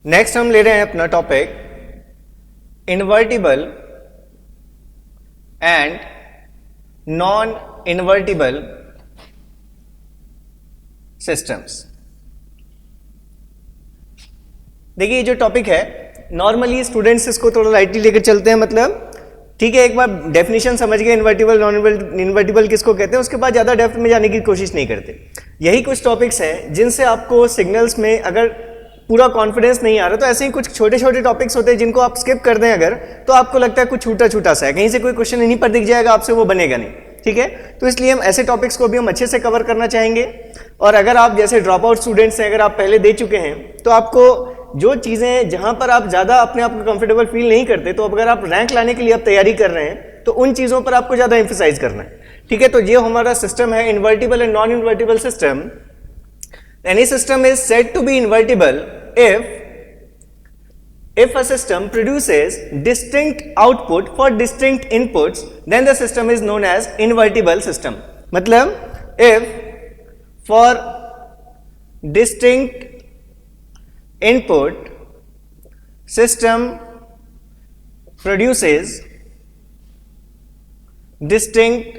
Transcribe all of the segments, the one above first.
Next हम ले रहे हैं अपना topic invertible and non invertible systems. देखिए ये जो टॉपिक है नॉर्मली स्टूडेंट्स इसको थोड़ा लाइटली लेकर चलते हैं, मतलब ठीक है एक बार डेफिनेशन समझ गए इन्वर्टिबल नॉन इन्वर्टिबल किसको कहते हैं, उसके बाद ज़्यादा डेप्थ में जाने की कोशिश नहीं करते। यही कुछ टॉपिक्स हैं जिनसे आपको सिग्नल्स में अगर पूरा कॉन्फिडेंस नहीं आ रहा तो ऐसे ही कुछ छोटे छोटे टॉपिक्स होते हैं जिनको आप स्किप कर दें अगर, तो आपको लगता है कुछ छूटा छूटा सा है, कहीं से कोई क्वेश्चन यहीं पर दिख जाएगा आपसे, वो बनेगा नहीं। ठीक है, तो इसलिए हम ऐसे टॉपिक्स को भी हम अच्छे से कवर करना चाहेंगे। और अगर आप जैसे ड्रॉप आउट स्टूडेंट्स हैं, अगर आप पहले दे चुके हैं तो आपको जो चीज़ें जहां पर आप ज़्यादा अपने आप को कंफर्टेबल फील नहीं करते, तो अगर आप रैंक लाने के लिए आप तैयारी कर रहे हैं तो उन चीज़ों पर आपको ज़्यादा एम्फसाइज करना है। ठीक है, तो ये हमारा सिस्टम है invertible and non invertible system. Any system is said to be invertible if a system produces distinct output for distinct inputs, then the system is known as invertible system. मतलब if for distinct input system produces distinct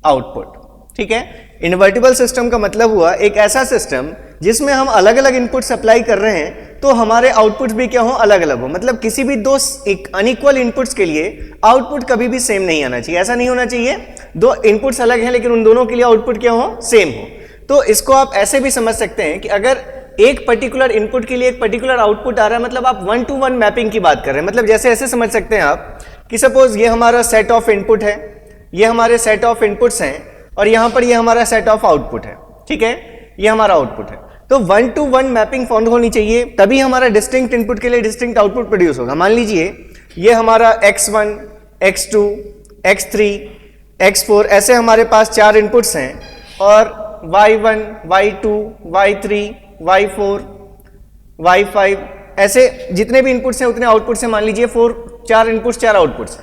output. ठीक है, invertible system का मतलब हुआ एक ऐसा system जिसमें हम अलग अलग इनपुट्स अप्लाई कर रहे हैं तो हमारे आउटपुट्स भी क्या हो, अलग अलग हो। मतलब किसी भी दो अनइक्वल इनपुट्स के लिए आउटपुट कभी भी सेम नहीं आना चाहिए। ऐसा नहीं होना चाहिए दो इनपुट्स अलग हैं लेकिन उन दोनों के लिए आउटपुट क्या हो, सेम हो। तो इसको आप ऐसे भी समझ सकते हैं कि अगर एक पर्टिकुलर इनपुट के लिए एक पर्टिकुलर आउटपुट आ रहा है, मतलब आप 1-to-1 मैपिंग की बात कर रहे हैं। मतलब जैसे ऐसे समझ सकते हैं आप कि सपोज ये हमारा सेट ऑफ इनपुट है, ये हमारे सेट ऑफ इनपुट्स हैं और यहां पर ये हमारा सेट ऑफ आउटपुट है। ठीक है, ये हमारा आउटपुट है। तो 1-to-1 मैपिंग फॉलो होनी चाहिए, तभी हमारा डिस्टिंक्ट इनपुट के लिए डिस्टिंक्ट आउटपुट प्रोड्यूस होगा। मान लीजिए ये हमारा x1, x2, x3, x4 ऐसे हमारे पास 4 इनपुट्स हैं और y1, y2, y3, y4, y5 ऐसे जितने भी इनपुट्स हैं उतने आउटपुट्स हैं। मान लीजिए 4 इनपुट्स 4 आउटपुट्स।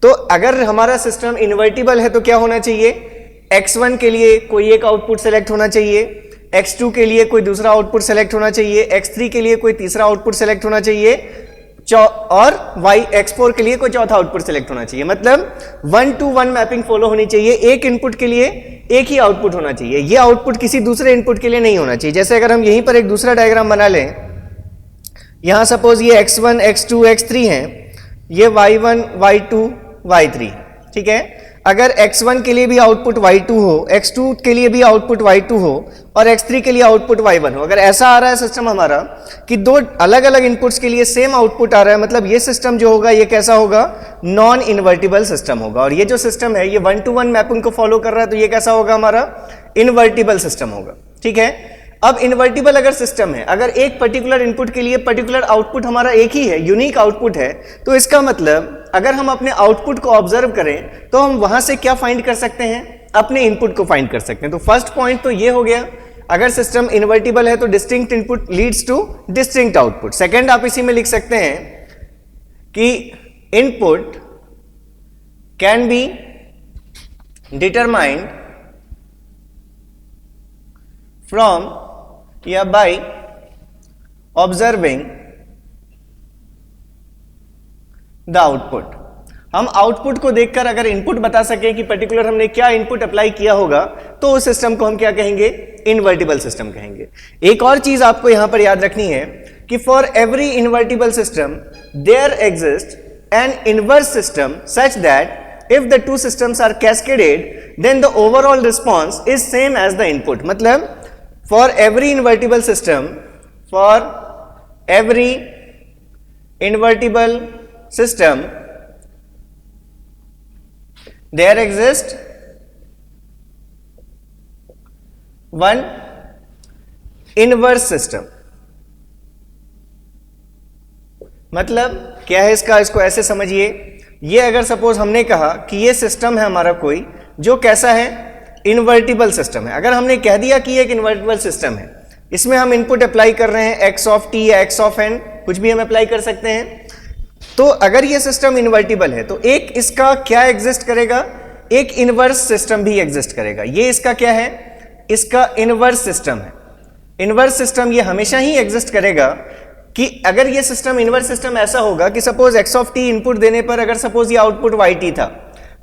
तो अगर हमारा सिस्टम इन्वर्टिबल है तो क्या होना चाहिए, x1 के लिए कोई एक आउटपुट सेलेक्ट होना चाहिए, x2 के लिए कोई दूसरा आउटपुट सेलेक्ट होना चाहिए, x3 के लिए कोई तीसरा आउटपुट सेलेक्ट होना चाहिए और x4 के लिए कोई चौथा आउटपुट सेलेक्ट होना चाहिए। मतलब 1-to-1 मैपिंग फॉलो होनी चाहिए, एक इनपुट के लिए एक ही आउटपुट होना चाहिए, ये आउटपुट किसी दूसरे इनपुट के लिए नहीं होना चाहिए। जैसे अगर हम यहीं पर एक दूसरा डायग्राम बना लें, यहां सपोज ये x1, x2, x3 हैं, ये y1, y2, y3। ठीक है, अगर x1 के लिए भी आउटपुट y2 हो, x2 के लिए भी आउटपुट y2 हो और x3 के लिए आउटपुट y1 हो, अगर ऐसा आ रहा है सिस्टम हमारा कि दो अलग अलग इनपुट्स के लिए सेम आउटपुट आ रहा है, मतलब ये सिस्टम जो होगा ये कैसा होगा, नॉन इन्वर्टिबल सिस्टम होगा। और ये जो सिस्टम है ये 1-to-1 मैपिंग को फॉलो कर रहा है तो ये कैसा होगा, हमारा इन्वर्टिबल सिस्टम होगा। ठीक है, अब इन्वर्टिबल अगर सिस्टम है, अगर एक पर्टिकुलर इनपुट के लिए पर्टिकुलर आउटपुट हमारा एक ही है, यूनिक आउटपुट है, तो इसका मतलब अगर हम अपने आउटपुट को ऑब्जर्व करें तो हम वहां से क्या फाइंड कर सकते हैं, अपने इनपुट को फाइंड कर सकते हैं। तो फर्स्ट पॉइंट तो ये हो गया, अगर सिस्टम इन्वर्टिबल है तो distinct input leads two distinct output. Second आप इसी में लिख सकते हैं कि input can be determined from या बाय ऑब्जर्विंग द आउटपुट। हम आउटपुट को देखकर अगर इनपुट बता सकें कि पर्टिकुलर हमने क्या इनपुट अप्लाई किया होगा तो उस सिस्टम को हम क्या कहेंगे, इन्वर्टिबल सिस्टम कहेंगे। एक और चीज आपको यहां पर याद रखनी है कि for every invertible system there exist an inverse system such that if the two systems are cascaded then the overall response is same as the input. मतलब for every invertible system there exists one inverse system। मतलब क्या है इसका, इसको ऐसे समझिए, ये अगर सपोज हमने कहा कि ये सिस्टम है हमारा कोई जो कैसा है, इन्वर्टिबल सिस्टम है। अगर हमने कह दिया कि एक इन्वर्टिबल सिस्टम है, इसमें हम इनपुट अप्लाई कर रहे हैं x ऑफ t या x ऑफ n, कुछ भी हम अप्लाई कर सकते हैं। तो अगर ये सिस्टम इन्वर्टिबल है तो एक इसका क्या एग्जिस्ट करेगा, एक इनवर्स सिस्टम भी एग्जिस्ट करेगा। ये इसका क्या है, इसका इनवर्स सिस्टम है। इन्वर्स सिस्टम ये हमेशा ही एग्जिस्ट करेगा कि अगर ये सिस्टम इन्वर्स सिस्टम ऐसा होगा कि suppose x of t input देने पर अगर सपोज ये आउटपुट yt था,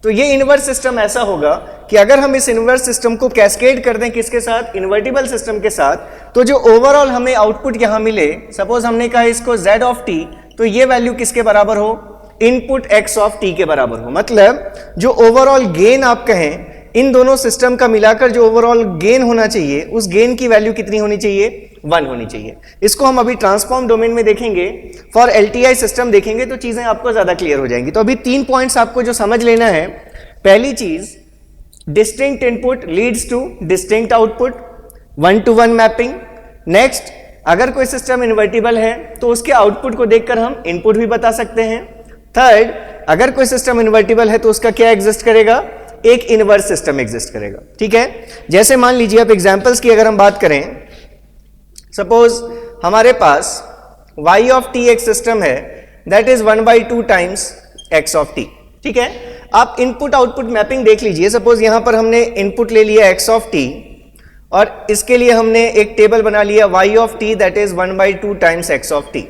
तो ये इन्वर्स सिस्टम ऐसा होगा कि अगर हम इस इन्वर्स सिस्टम को कैस्केड कर दें किसके साथ, इन्वर्टिबल सिस्टम के साथ, तो जो ओवरऑल हमें आउटपुट यहां मिले, सपोज हमने कहा इसको z ऑफ t, तो ये वैल्यू किसके बराबर हो, इनपुट x ऑफ t के बराबर हो। मतलब जो ओवरऑल गेन आप कहें इन दोनों सिस्टम का मिलाकर जो ओवरऑल गेन होना चाहिए, उस गेन की वैल्यू कितनी होनी चाहिए, 1 होनी चाहिए। इसको हम अभी ट्रांसफॉर्म डोमेन में देखेंगे, फॉर एलटीआई सिस्टम देखेंगे तो चीजें आपको ज्यादा क्लियर हो जाएंगी। तो अभी 3 पॉइंट्स आपको जो समझ लेना है। पहली चीज, distinct input leads two distinct output, 1-to-1 mapping. Next, अगर कोई सिस्टम इन्वर्टिबल है तो उसके आउटपुट को देखकर हम इनपुट भी बता सकते हैं। थर्ड, अगर कोई सिस्टम इन्वर्टिबल है तो उसका क्या एग्जिस्ट करेगा, एक इनवर्स सिस्टम एग्जिस्ट करेगा। ठीक है, जैसे मान लीजिए आप एग्जांपल्स की अगर हम बात करें, सपोज हमारे पास y ऑफ t एक सिस्टम है that is 1/2 times x of t। ठीक है, आप इनपुट आउटपुट मैपिंग देख लीजिए। सपोज यहां पर हमने इनपुट ले लिया x ऑफ t और इसके लिए हमने एक टेबल बना लिया y of t that is 1/2 times x of t।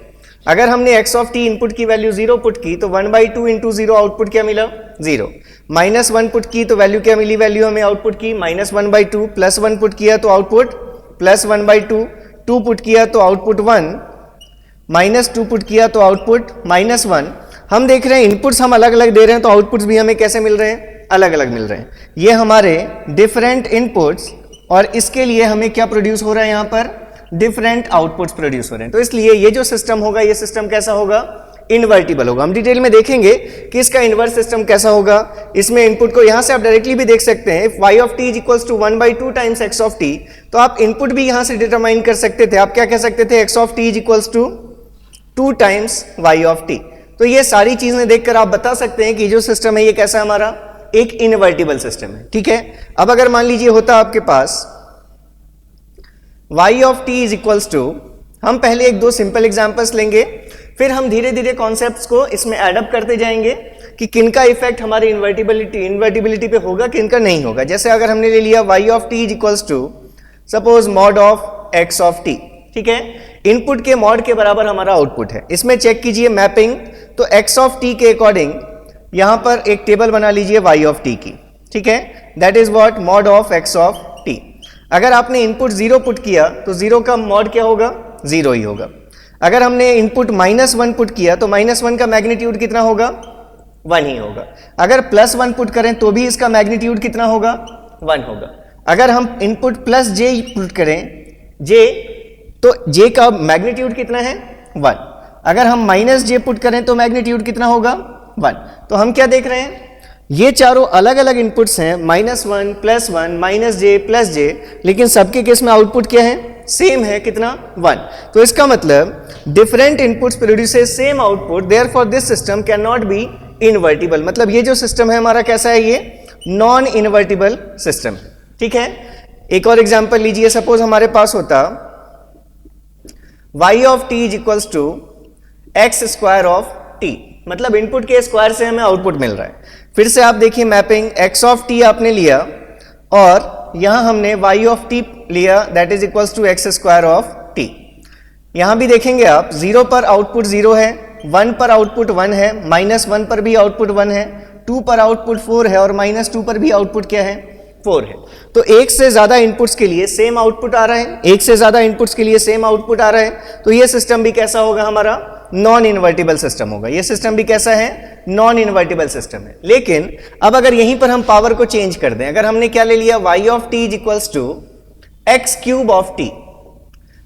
अगर हमने x ऑफ t इनपुट की वैल्यू 0 पुट की तो 1/2 इंटू 0 आउटपुट क्या मिला, 0। -1 पुट की तो वैल्यू क्या मिली, वैल्यू हमें आउटपुट की -1/2, +1 पुट किया तो आउटपुट +1/2, 2 पुट किया तो आउटपुट 1, -2 पुट किया तो आउटपुट -1। हम देख रहे हैं इनपुट्स हम अलग अलग दे रहे हैं तो आउटपुट्स भी हमें कैसे मिल रहे हैं, अलग अलग मिल रहे हैं। ये हमारे डिफरेंट इनपुट्स और इसके लिए हमें क्या प्रोड्यूस हो रहा है, यहाँ पर डिफरेंट आउटपुट्स प्रोड्यूस हो रहे हैं। तो इसलिए ये जो सिस्टम होगा, ये सिस्टम कैसा होगा, इन्वर्टिबल होगा। हम डिटेल में देखेंगे कि इसका इन्वर्स सिस्टम कैसा होगा। इसमें इनपुट को यहां से आप डायरेक्टली भी देख सकते हैं, y of t is equals to 1/2 times x of t, तो आप इनपुट भी यहां से डिटरमाइन कर सकते थे। आप क्या कह सकते थे, x of t is equals to 2 times y of t। तो ये सारी चीजें देखकर आप बता सकते हैं कि जो सिस्टम है ये कैसा हमारा, एक इन्वर्टिबल सिस्टम है। ठीक है, अब अगर मान लीजिए होता आपके पास y of t is equals to, हम पहले 1-2 सिंपल एग्जांपल्स लेंगे, फिर हम धीरे धीरे कॉन्सेप्ट्स को इसमें एडअप करते जाएंगे कि किनका इफेक्ट हमारी इन्वर्टिबिलिटी पे होगा, किनका नहीं होगा। जैसे अगर हमने ले लिया y of t is equals to suppose mod of x of t। ठीक है, इनपुट के मॉड के बराबर हमारा आउटपुट है। इसमें चेक कीजिए मैपिंग, तो x ऑफ t के अकॉर्डिंग यहां पर एक टेबल बना लीजिए y ऑफ t की। ठीक है, that is what, mod of x of t। अगर आपने इनपुट 0 पुट किया तो 0 का मॉड क्या होगा, 0 ही होगा। अगर हमने इनपुट -1 पुट किया तो -1 का मैग्नीट्यूड कितना होगा, 1 ही होगा। अगर +1 पुट करें तो भी इसका मैग्नीट्यूड कितना होगा, 1 होगा। अगर हम इनपुट +j पुट करें, j, तो j का मैग्नीट्यूड कितना है, 1। अगर हम -j पुट करें तो मैग्नीट्यूड कितना होगा, 1। तो हम क्या देख रहे हैं, ये चारों अलग अलग इनपुट्स हैं, -1, +1, -j, +j, लेकिन सबके केस में आउटपुट क्या है, सेम है, कितना, 1। तो इसका मतलब different inputs produces same output, therefore this system can not be invertible. मतलब ये जो सिस्टम है हमारा कैसा है, ये नॉन इन्वर्टिबल सिस्टम। ठीक है, एक और एग्जांपल लीजिए। सपोज हमारे पास होता y of t is equals to x square of t, मतलब इनपुट के स्क्वायर से हमें आउटपुट मिल रहा है। फिर से आप देखिए मैपिंग, x ऑफ t आपने लिया और यहां हमने y ऑफ t लिया that is equals to x square of t। यहां भी देखेंगे आप 0 पर आउटपुट 0 है, 1 पर आउटपुट 1 है, -1 पर भी आउटपुट 1 है, 2 पर आउटपुट 4 है और -2 पर भी आउटपुट क्या है, 4 है। तो एक से ज्यादा इनपुट्स के लिए सेम आउटपुट आ रहा है, एक से ज्यादा इनपुट्स के लिए सेम आउटपुट आ रहा है। तो ये सिस्टम भी कैसा होगा, हमारा नॉन इन्वर्टिबल सिस्टम होगा। ये सिस्टम भी कैसा है, नॉन इन्वर्टिबल सिस्टम है। लेकिन अब अगर यहीं पर हम पावर को चेंज कर दें, अगर हमने क्या ले लिया, y of t is equals to x cube of t।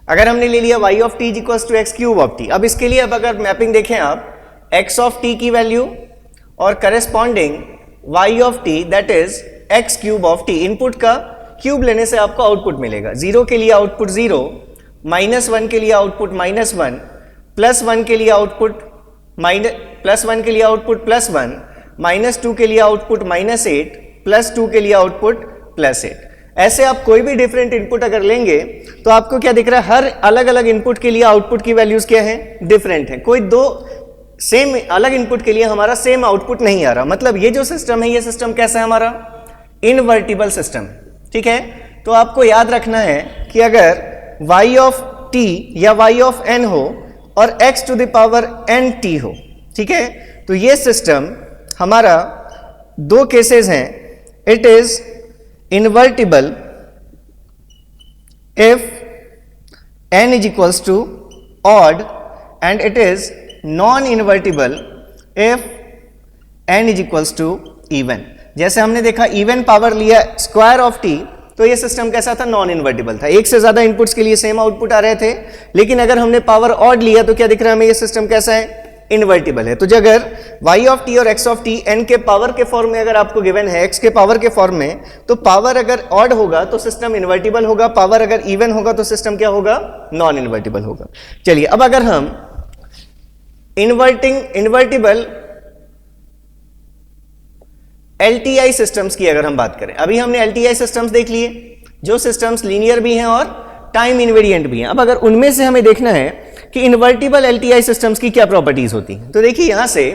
अगर हमने ले लिया y of t is equals to x cube of t, अब इसके लिए अब अगर मैपिंग देखें आप, x ऑफ t की वैल्यू और corresponding y of t that is x cube of t, input का क्यूब लेने से आपको आउटपुट मिलेगा। 0 के लिए आउटपुट 0, -1 के लिए आउटपुट -1, +1 के लिए आउटपुट +1 के लिए आउटपुट +1, -2 के लिए आउटपुट -8, +2 के लिए आउटपुट +8। ऐसे आप कोई भी डिफरेंट इनपुट अगर लेंगे तो आपको क्या दिख रहा है, हर अलग अलग इनपुट के लिए आउटपुट की वैल्यूज क्या है, डिफरेंट है। कोई दो सेम अलग इनपुट के लिए हमारा सेम आउटपुट नहीं आ रहा। मतलब ये जो सिस्टम है, ये सिस्टम कैसा है हमारा, इन्वर्टिबल सिस्टम। ठीक है, तो आपको याद रखना है कि अगर y ऑफ t या y ऑफ n हो और x to the power n t हो, ठीक है। तो ये सिस्टम हमारा दो केसेस हैं, it is invertible if n is equals to odd and it is non-invertible if n is equals to even। जैसे हमने देखा इवन पावर लिया स्क्वायर ऑफ t, तो ये सिस्टम कैसा था, नॉन इन्वर्टिबल था, एक से ज्यादा इनपुट्स के लिए सेम आउटपुट आ रहे थे। लेकिन अगर हमने पावर ऑड लिया तो क्या दिख रहा है हमें, ये सिस्टम कैसा है, इन्वर्टिबल है। तो जो अगर y ऑफ t और x ऑफ t n के पावर के फॉर्म में अगर आपको गिवन है, x के पावर के फॉर्म में, तो पावर अगर ऑड होगा तो सिस्टम इन्वर्टिबल होगा, पावर अगर इवन होगा तो सिस्टम क्या होगा, नॉन इन्वर्टिबल होगा। चलिए अब अगर हम इन्वर्टिबल LTI सिस्टम्स की अगर हम बात करें, अभी हमने LTI सिस्टम्स देख लिए जो सिस्टम्स लीनियर भी हैं और टाइम इनवेरिएंट भी हैं। अब अगर उनमें से हमें देखना है कि इन्वर्टिबल LTI सिस्टम्स की क्या प्रॉपर्टीज होती हैं, तो देखिए यहां से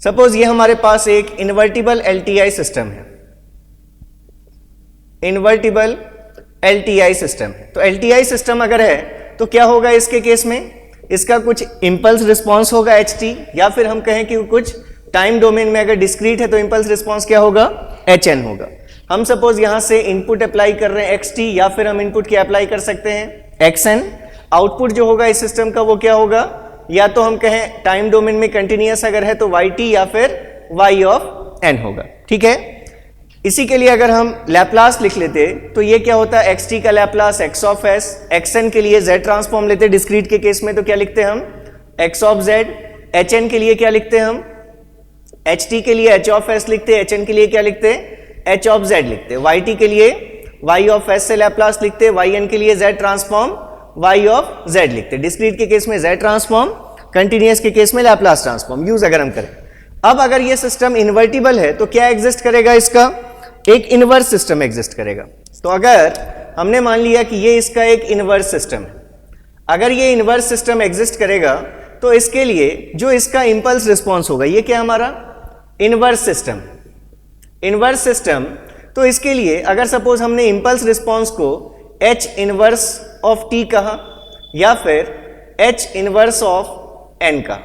सपोज ये हमारे पास एक इन्वर्टिबल LTI सिस्टम है, इन्वर्टिबल LTI सिस्टम है। तो LTI सिस्टम अगर है तो क्या होगा इसके केस में, इसका कुछ इंपल्स रिस्पॉन्स होगा HT, या फिर हम कहें कि कुछ टाइम डोमेन में अगर डिस्क्रीट है तो इंपल्स रिस्पॉन्स क्या होगा, HN होगा। हम सपोज यहां से इनपुट अप्लाई कर रहे हैं XT, या फिर हम इनपुट क्या अप्लाई कर सकते हैं XN। आउटपुट जो होगा इस सिस्टम का वो क्या होगा, या तो हम कहें टाइम डोमेन में कंटिन्यूअस अगर है तो YT या फिर Y ऑफ N होगा, ठीक है। इसी के लिए अगर हम लैप्लास लिख लेते तो ये क्या होता है, XT का Laplace X of S, XN के लिए Z ट्रांसफॉर्म लेते डिस्क्रीट के केस में तो क्या लिखते हैं हम, X ऑफ Z। HN के लिए क्या लिखते हैं हम, HT के लिए H ऑफ S लिखते, HN के लिए क्या लिखते, H ऑफ Z लिखते। YT के लिए Y ऑफ S से लैप्लास लिखते, YN के लिए Z transform Y of Z लिखते। डिस्क्रीट के केस में Z ट्रांसफॉर्म, कंटिन्यूअस के केस में लैप्लास ट्रांसफॉर्म यूज अगर हम करें। अब अगर ये सिस्टम इन्वर्टिबल है तो क्या एग्जिस्ट करेगा, इसका एक इनवर्स सिस्टम एग्जिस्ट करेगा। तो अगर हमने मान लिया कि ये इसका एक इनवर्स सिस्टम है, अगर ये इनवर्स सिस्टम एग्जिस्ट करेगा तो इसके लिए जो इसका इंपल्स रिस्पॉन्स होगा, ये क्या हमारा इनवर्स सिस्टम, इनवर्स सिस्टम। तो इसके लिए अगर सपोज हमने इंपल्स रिस्पॉन्स को H इनवर्स ऑफ T कहा या फिर H इनवर्स ऑफ N का,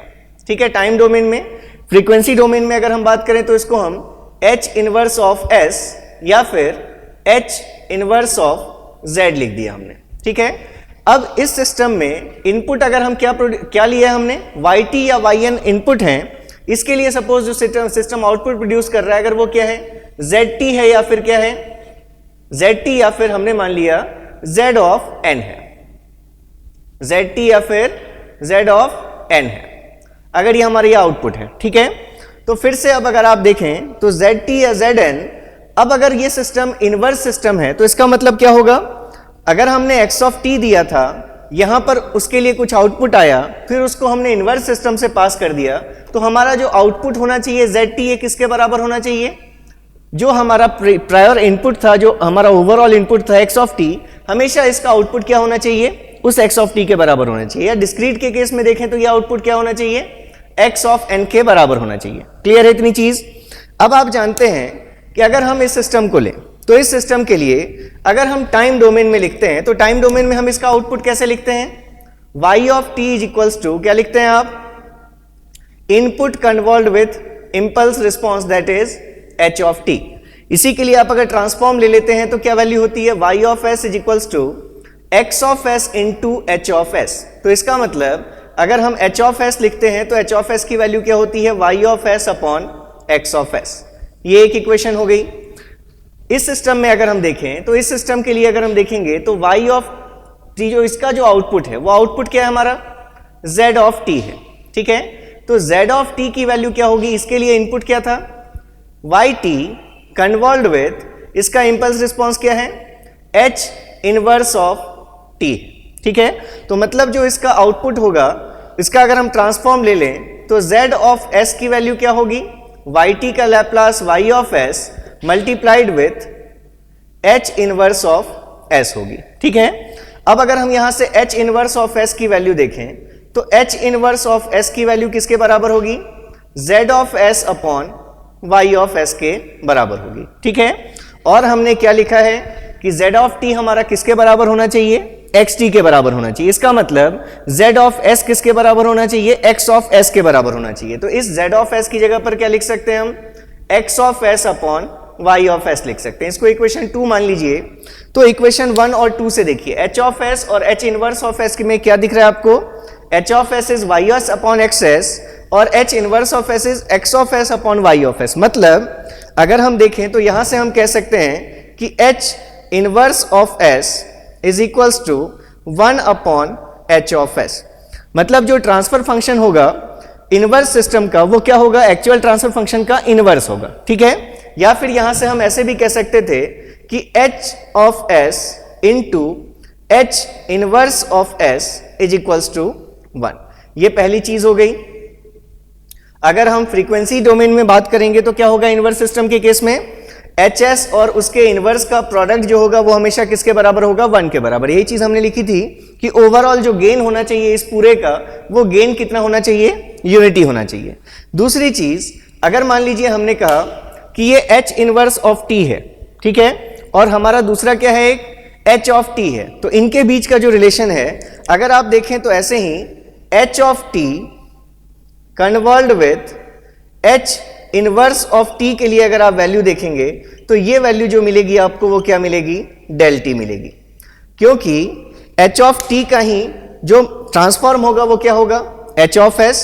ठीक है। टाइम डोमेन में, फ्रीक्वेंसी डोमेन में अगर हम बात करें तो इसको हम H इनवर्स ऑफ S या फिर H इनवर्स ऑफ Z लिख दिया हमने, ठीक है। अब इस सिस्टम में इनपुट अगर हम क्या लिया हमने, YT या YN इनपुट हैं, इसके लिए सपोज जो सिस्टम आउटपुट प्रोड्यूस कर रहा है अगर वो क्या है, ZT है या फिर क्या है, ZT या फिर हमने मान लिया Z ऑफ N है, ZT या फिर Z ऑफ N है, अगर ये हमारा ये आउटपुट है, ठीक है। तो फिर से अब अगर आप देखें तो ZT या ZN, अब अगर ये सिस्टम इनवर्स सिस्टम है तो इसका मतलब क्या होगा, अगर हमने X ऑफ T दिया था, यहां पर उसके लिए कुछ आउटपुट आया, फिर उसको हमने इनवर्स सिस्टम से पास कर दिया, तो हमारा जो आउटपुट होना चाहिए ZT ये किसके बराबर होना चाहिए, जो हमारा प्रायर इनपुट था, जो हमारा ओवरऑल इनपुट था X ऑफ T, हमेशा इसका आउटपुट क्या होना चाहिए, उस X ऑफ T के बराबर होना चाहिए। या डिस्क्रीट के केस में देखें तो ये आउटपुट क्या होना चाहिए, X ऑफ N के बराबर होना चाहिए। क्लियर है इतनी चीज। अब आप जानते हैं कि अगर हम इस सिस्टम को लें तो इस सिस्टम के लिए अगर हम टाइम डोमेन में लिखते हैं तो टाइम डोमेन में हम इसका आउटपुट कैसे लिखते हैं, y of t is equals to क्या लिखते हैं आप, input convolved with impulse response that is h of t। इसी के लिए आप अगर ट्रांसफॉर्म ले लेते हैं तो क्या वैल्यू होती है, y of s is equals to x of s into h of s। तो इसका मतलब अगर हम h ऑफ s लिखते हैं तो h ऑफ s की वैल्यू क्या होती है, y of s upon x of s। ये एक इक्वेशन हो गई। इस सिस्टम में अगर हम देखें तो इस सिस्टम के लिए अगर हम देखेंगे तो y ऑफ t जो इसका जो आउटपुट है वो आउटपुट क्या है हमारा, z ऑफ t है, ठीक है। तो z ऑफ t की वैल्यू क्या होगी, इसके लिए इनपुट क्या था, yt कन्वॉल्व्ड विथ इसका इंपल्स रिस्पॉन्स क्या है, h इनवर्स ऑफ t, ठीक है। तो मतलब जो इसका आउटपुट होगा इसका अगर हम ट्रांसफॉर्म ले लें तो z ऑफ s की वैल्यू क्या होगी, yt का Laplace y of s multiplied with h inverse of s होगी, ठीक है। अब अगर हम यहां से h इनवर्स ऑफ s की वैल्यू देखें तो h इनवर्स ऑफ s की वैल्यू किसके बराबर होगी, z of s upon y of s के बराबर होगी, ठीक है। और हमने क्या लिखा है कि z ऑफ t हमारा किसके बराबर होना चाहिए, एक्स टी के बराबर होना चाहिए। इसका मतलब z ऑफ s किसके बराबर होना चाहिए, x ऑफ s के बराबर होना चाहिए। तो इस z ऑफ s की जगह पर क्या लिख सकते हैं हम, x of s upon y of s लिख सकते हैं। इसको इक्वेशन 2 मान लीजिए। तो इक्वेशन 1 और 2 से देखिए, h ऑफ s और h इनवर्स ऑफ s में क्या दिख रहा है आपको, h of s is y(s) upon xs और h inverse of s is x of s upon y of s। मतलब अगर हम देखें तो यहां से हम कह सकते हैं कि h inverse of s is equals to 1 upon h of s। मतलब जो ट्रांसफर फंक्शन होगा इनवर्स सिस्टम का वो क्या होगा, एक्चुअल ट्रांसफर फंक्शन का इनवर्स होगा, ठीक है। या फिर यहां से हम ऐसे भी कह सकते थे कि h of s into h inverse of s is equals to 1। ये पहली चीज हो गई। अगर हम फ्रीक्वेंसी डोमेन में बात करेंगे तो क्या होगा इनवर्स सिस्टम के केस में, Hs और उसके इनवर्स का प्रोडक्ट जो होगा वो हमेशा किसके बराबर होगा, 1 के बराबर। यही चीज हमने लिखी थी कि ओवरऑल जो गेन होना चाहिए इस पूरे का, वो गेन कितना होना चाहिए, यूनिटी होना चाहिए। दूसरी चीज, अगर मान लीजिए हमने कहा कि ये H इनवर्स ऑफ t है, ठीक है, और हमारा दूसरा क्या है, एक H ऑफ t है, तो इनके बीच का जो रिलेशन है अगर आप देखें तो ऐसे ही H of t convolved with H inverse of t के लिए अगर आप वैल्यू देखेंगे तो ये वैल्यू जो मिलेगी आपको वो क्या मिलेगी, डेल t मिलेगी। क्योंकि h ऑफ t का ही जो ट्रांसफॉर्म होगा वो क्या होगा, h of s,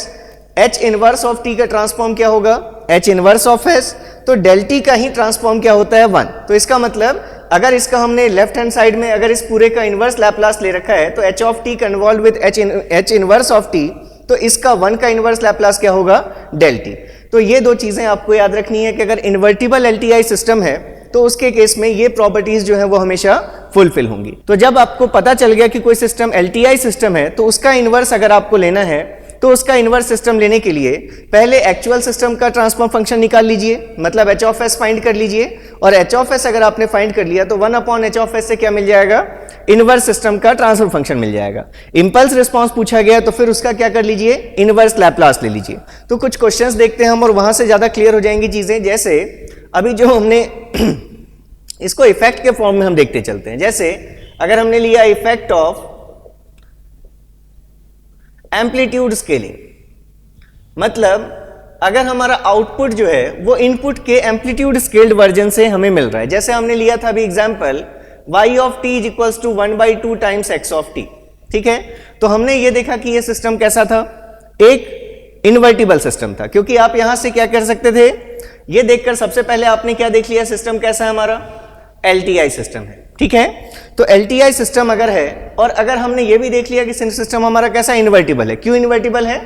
h inverse of t का ट्रांसफॉर्म क्या होगा, h इनवर्स ऑफ s, तो डेल t का ही ट्रांसफॉर्म क्या होता है, 1। तो इसका मतलब अगर इसका हमने लेफ्ट हैंड साइड में अगर इस पूरे का इनवर्स लैप्लास ले रखा है तो h of t convolve with h inverse of t, तो इसका 1 का इनवर्स लैप्लास क्या होगा, डेल t। तो ये दो चीजें आपको याद रखनी है कि अगर इन्वर्टिबल LTI सिस्टम है तो उसके केस में ये प्रॉपर्टीज जो है वो हमेशा फुलफिल होंगी। तो जब आपको पता चल गया कि कोई सिस्टम LTI सिस्टम है तो उसका इनवर्स अगर आपको लेना है तो उसका इनवर्स सिस्टम लेने के लिए पहले एक्चुअल सिस्टम का ट्रांसफॉर्म फंक्शन निकाल लीजिए, मतलब h ऑफ s फाइंड कर लीजिए, और h ऑफ s अगर आपने फाइंड कर लिया तो 1 अपॉन h ऑफ s से क्या मिल जाएगा, इनवर्स सिस्टम का ट्रांसफर फंक्शन मिल जाएगा। इंपल्स रिस्पांस पूछा गया तो फिर उसका क्या कर लीजिए, इनवर्स लैप्लास ले लीजिए। तो कुछ क्वेश्चंस देखते हैं हम और वहां से ज्यादा क्लियर हो जाएंगी चीजें। जैसे अभी जो हमने इसको इफेक्ट के फॉर्म में हम देखते चलते हैं। जैसे अगर हमने लिया इफेक्ट ऑफ एम्पलीट्यूड स्केलिंग, मतलब अगर हमारा आउटपुट जो है वो इनपुट के एम्पलीट्यूड स्केल्ड वर्जन से हमें मिल रहा है। जैसे हमने लिया था अभी example y of t is equals to 1/2 times x of t, ठीक है। तो हमने ये देखा कि ये सिस्टम कैसा था, एक इन्वर्टिबल सिस्टम था, क्योंकि आप यहां से क्या कर सकते थे, ये देखकर सबसे पहले आपने क्या देख लिया, सिस्टम कैसा है हमारा, LTI सिस्टम है, ठीक है। तो LTI सिस्टम अगर है और अगर हमने ये भी देख लिया कि सिस्टम हमारा कैसा इन्वर्टिबल है, क्यों इन्वर्टिबल है,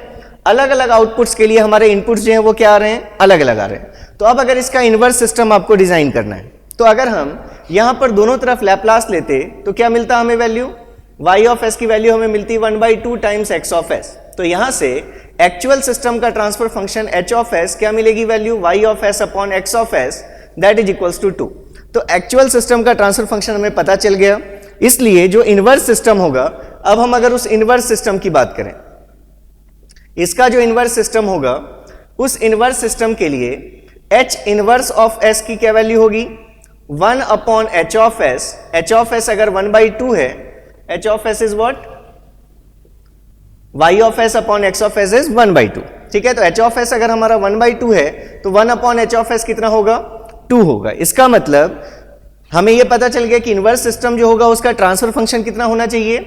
अलग अलग आउटपुट्स के लिए हमारे इनपुट्स जो हैं वो क्या आ रहे हैं, अलग अलग आ रहे हैं। तो अब अगर इसका इनवर्स सिस्टम आपको डिजाइन करना है तो अगर हम यहां पर दोनों तरफ लैप्लास लेते तो क्या मिलता हमें वैल्यू, y ऑफ s की वैल्यू हमें मिलती 1/2 टाइम्स x ऑफ s। तो यहां से एक्चुअल सिस्टम का transfer function h of s क्या मिलेगी value, y of s upon x of s that is equals to 2। तो एक्चुअल सिस्टम का ट्रांसफर फंक्शन हमें पता चल गया। इसलिए जो इनवर्स सिस्टम होगा, अब हम अगर उस इनवर्स सिस्टम की बात करें, इसका जो इनवर्स सिस्टम होगा उस इनवर्स सिस्टम के लिए h इनवर्स ऑफ s की क्या वैल्यू होगी, 1 upon h of s। h of s अगर 1/2 है, h of s is what, y of s upon x of s is 1/2, ठीक है। तो h ऑफ s अगर हमारा 1/2 है तो 1 अपॉन h ऑफ s कितना होगा, 2 होगा। इसका मतलब हमें यह पता चल गया कि इनवर्स सिस्टम जो होगा उसका ट्रांसफर फंक्शन कितना होना चाहिए,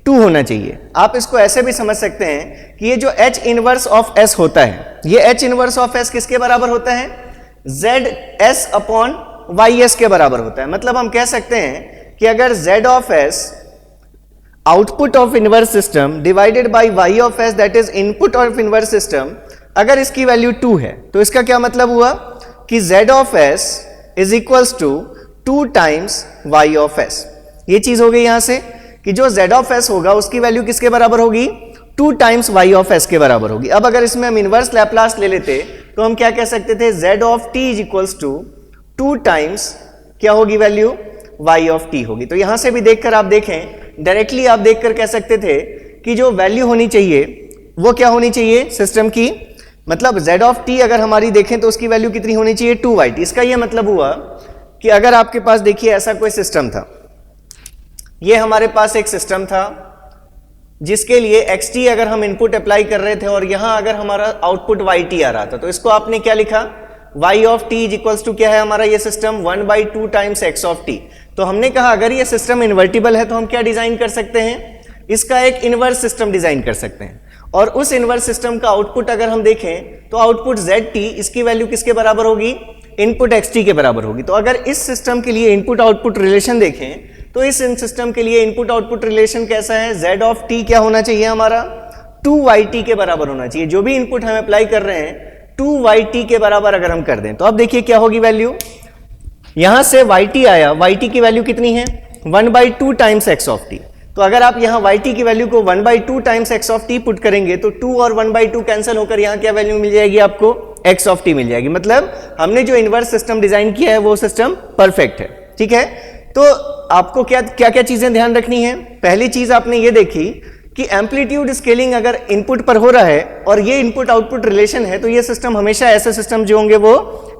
2 होना चाहिए। आप इसको ऐसे भी समझ सकते हैं कि ये जो h इनवर्स ऑफ s होता है, ये h इनवर्स ऑफ s किसके बराबर होता है, zs अपॉन ys के बराबर होता है। मतलब हम कह सकते हैं कि अगर z of s output of inverse system divided by y of s that is input of inverse system, अगर इसकी वैल्यू 2 है तो इसका क्या मतलब हुआ कि z of s is equals to 2 times y of s। ये चीज हो गई यहां से कि जो z ऑफ s होगा उसकी वैल्यू किसके बराबर होगी, 2 टाइम्स y ऑफ s के बराबर होगी। अब अगर इसमें हम इनवर्स लैप्लास ले लेते तो हम क्या कह सकते थे, z of t is equals to 2 times क्या होगी वैल्यू, y ऑफ t होगी। तो यहां से भी देखकर आप देखें, डायरेक्टली आप देखकर कह सकते थे कि जो वैल्यू होनी चाहिए वो क्या होनी चाहिए सिस्टम की, मतलब z ऑफ t अगर हमारी देखें तो उसकी वैल्यू कितनी होनी चाहिए, 2y t। इसका यह मतलब हुआ कि अगर आपके पास देखिए ऐसा कोई सिस्टम था, ये हमारे पास एक सिस्टम था जिसके लिए xt अगर हम इनपुट अप्लाई कर रहे थे और यहां अगर हमारा आउटपुट yt आ रहा था, तो इसको आपने क्या लिखा, y of t is equals to क्या है हमारा ये system 1/2 times x of t। तो हमने कहा अगर ये सिस्टम इन्वर्टिबल है तो हम क्या डिजाइन कर सकते हैं, इसका एक इनवर्स सिस्टम डिजाइन कर सकते हैं। और उस इनवर्स सिस्टम का आउटपुट अगर हम देखें तो आउटपुट zt, इसकी वैल्यू किसके बराबर होगी, इनपुट xt के बराबर होगी। तो अगर इस सिस्टम के लिए इनपुट आउटपुट रिलेशन देखें तो इस सिस्टम के लिए इनपुट आउटपुट रिलेशन कैसा है, z ऑफ t क्या होना चाहिए हमारा, 2yt के बराबर होना चाहिए। जो भी इनपुट हम अप्लाई कर रहे हैं 2yt के बराबर अगर हम कर दें तो अब देखिए क्या होगी वैल्यू, यहां से yt आया, yt की वैल्यू कितनी है 1/2 टाइम्स x ऑफ t। तो अगर आप यहां yt की वैल्यू को 1/2 times x of t put करेंगे तो 2 और 1/2 कैंसिल होकर यहां क्या वैल्यू मिल जाएगी आपको, x ऑफ t मिल जाएगी। मतलब हमने जो इनवर्स सिस्टम डिजाइन किया है वो सिस्टम परफेक्ट है। ठीक है, तो आपको क्या क्या चीजें ध्यान रखनी है। पहली चीज आपने ये देखी कि एम्पलीट्यूड स्केलिंग अगर इनपुट पर हो रहा है और ये इनपुट आउटपुट रिलेशन है तो ये सिस्टम हमेशा ऐसे सिस्टम जो होंगे वो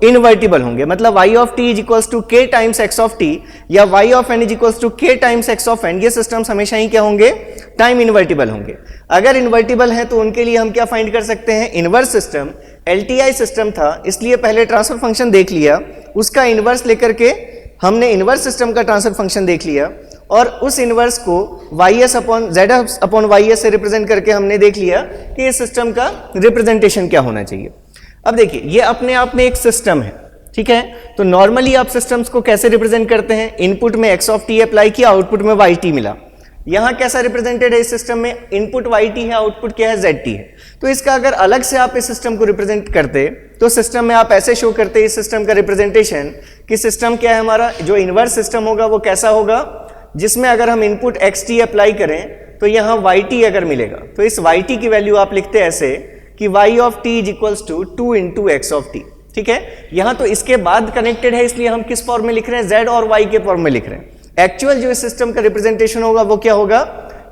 इनवर्टिबल होंगे। मतलब y of t is equals to k times x of t या y of n is equals to k times x of n, ये सिस्टम्स हमेशा ही क्या होंगे, टाइम इनवर्टिबल होंगे। अगर इनवर्टिबल है तो उनके लिए हम क्या फाइंड कर सकते हैं, इनवर्स सिस्टम LTI सिस्टम था इसलिए पहले ट्रांसफर फंक्शन देख लिया, उसका इनवर्स लेकर के हमने इनवर्स सिस्टम का ट्रांसफर फंक्शन देख लिया और उस इनवर्स को ys upon z upon ys से रिप्रेजेंट करके हमने देख लिया कि इस सिस्टम का रिप्रेजेंटेशन क्या होना चाहिए। अब देखिए ये अपने आप में एक सिस्टम है, ठीक है। तो नॉर्मली आप सिस्टम्स को कैसे रिप्रेजेंट करते हैं, इनपुट में x ऑफ t अप्लाई किया, आउटपुट में yt मिला। यहां कैसा रिप्रेजेंटेड है इस सिस्टम में, इनपुट yt है, आउटपुट क्या है, zt है। तो इसका अगर अलग से आप इस सिस्टम को रिप्रेजेंट करते तो सिस्टम में आप ऐसे शो करते इस सिस्टम का रिप्रेजेंटेशन कि सिस्टम क्या है हमारा, जो इनवर्स सिस्टम होगा वो कैसा होगा, जिसमें अगर हम इनपुट xt अप्लाई करें तो यहां yt अगर मिलेगा तो इस yt की वैल्यू आप लिखते ऐसे कि y of t is equals to 2 into x of t। ठीक है, यहां तो इसके बाद कनेक्टेड है इसलिए हम किस फॉर्म में लिख रहे हैं, z और y के फॉर्म में लिख रहे हैं। एक्चुअल जो इस सिस्टम का रिप्रेजेंटेशन होगा वो क्या होगा,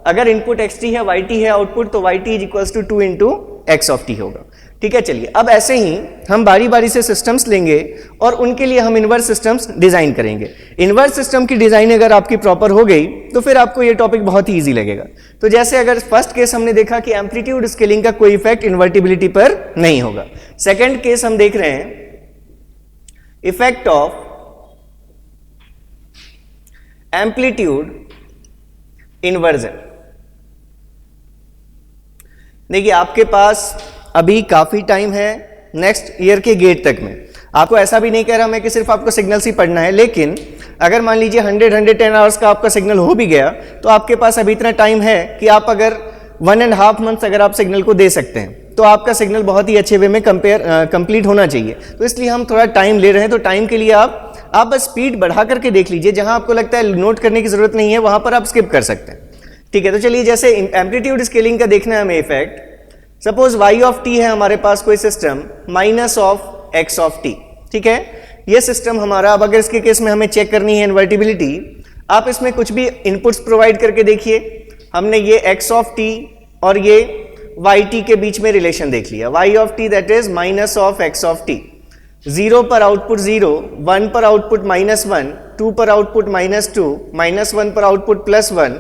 अगर इनपुट xt है, yt है आउटपुट, तो yt is equals to 2 into x of t होगा। ठीक है, चलिए अब ऐसे ही हम बारी बारी से सिस्टम्स लेंगे और उनके लिए हम इनवर्स सिस्टम्स डिजाइन करेंगे। इनवर्स सिस्टम की डिजाइन अगर आपकी प्रॉपर हो गई तो फिर आपको ये टॉपिक बहुत ही इजी लगेगा। तो जैसे अगर फर्स्ट केस हमने देखा कि एम्पलीट्यूड स्केलिंग का कोई इफेक्ट इन्वर्टिबिलिटी पर नहीं होगा। सेकेंड केस हम देख रहे हैं इफेक्ट ऑफ एम्पलीट्यूड इन्वर्जन। देखिए आपके पास अभी काफी टाइम है नेक्स्ट ईयर के गेट तक में। आपको ऐसा भी नहीं कह रहा मैं कि सिर्फ आपको सिग्नल्स ही पढ़ना है, लेकिन अगर मान लीजिए 110 आवर्स का आपका सिग्नल हो भी गया तो आपके पास अभी इतना टाइम है कि आप अगर 1.5 मंथ्स अगर आप सिग्नल को दे सकते हैं तो आपका सिग्नल बहुत ही अच्छे वे में कंप्लीट होना चाहिए। तो इसलिए हम थोड़ा टाइम ले रहे हैं। तो टाइम के लिए आप बस स्पीड बढ़ा करके देख लीजिए, जहां आपको लगता है नोट करने की जरूरत नहीं है वहां पर आप स्किप कर सकते हैं। ठीक है, तो चलिए जैसे एम्पलीट्यूड स्केलिंग का देखना है हमें effect. Suppose y of t है हमारे पास कोई system minus of x of t। ठीक है, ये सिस्टम हमारा, अब अगर इसके केस में हमें चेक करनी है इन्वर्टिबिलिटी, आप इसमें कुछ भी इनपुट्स प्रोवाइड करके देखिए। हमने ये x ऑफ t और ये yt के बीच में रिलेशन देख लिया। y of t that is minus of x of t। 0 पर आउटपुट 0, 1 पर आउटपुट -1, 2 पर आउटपुट -2, -1 पर आउटपुट +1,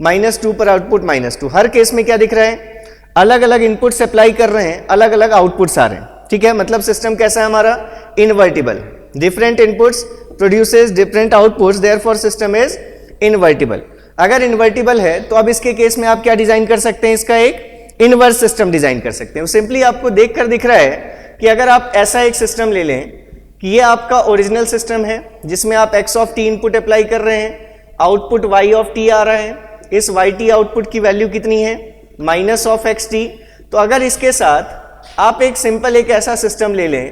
-2 पर आउटपुट -2। हर केस में क्या दिख रहा है, अलग अलग इनपुट्स अप्लाई कर रहे हैं, अलग अलग आउटपुट्स आ रहे हैं। ठीक है, मतलब सिस्टम कैसा है हमारा, invertible. Different inputs produces different outputs, therefore system is invertible. अगर इनवर्टिबल है तो अब इसके केस में आप क्या डिजाइन कर सकते हैं, इसका एक इनवर्स सिस्टम डिजाइन कर सकते हैं। सिंपली आपको देखकर दिख रहा है कि अगर आप ऐसा एक सिस्टम ले लें कि ये आपका ओरिजिनल सिस्टम है जिसमें आप x of t input apply कर रहे हैं, आउटपुट y ऑफ t आ रहा है, इस yt आउटपुट की वैल्यू कितनी है, माइनस ऑफ xt। तो अगर इसके साथ आप एक सिंपल एक ऐसा सिस्टम ले लें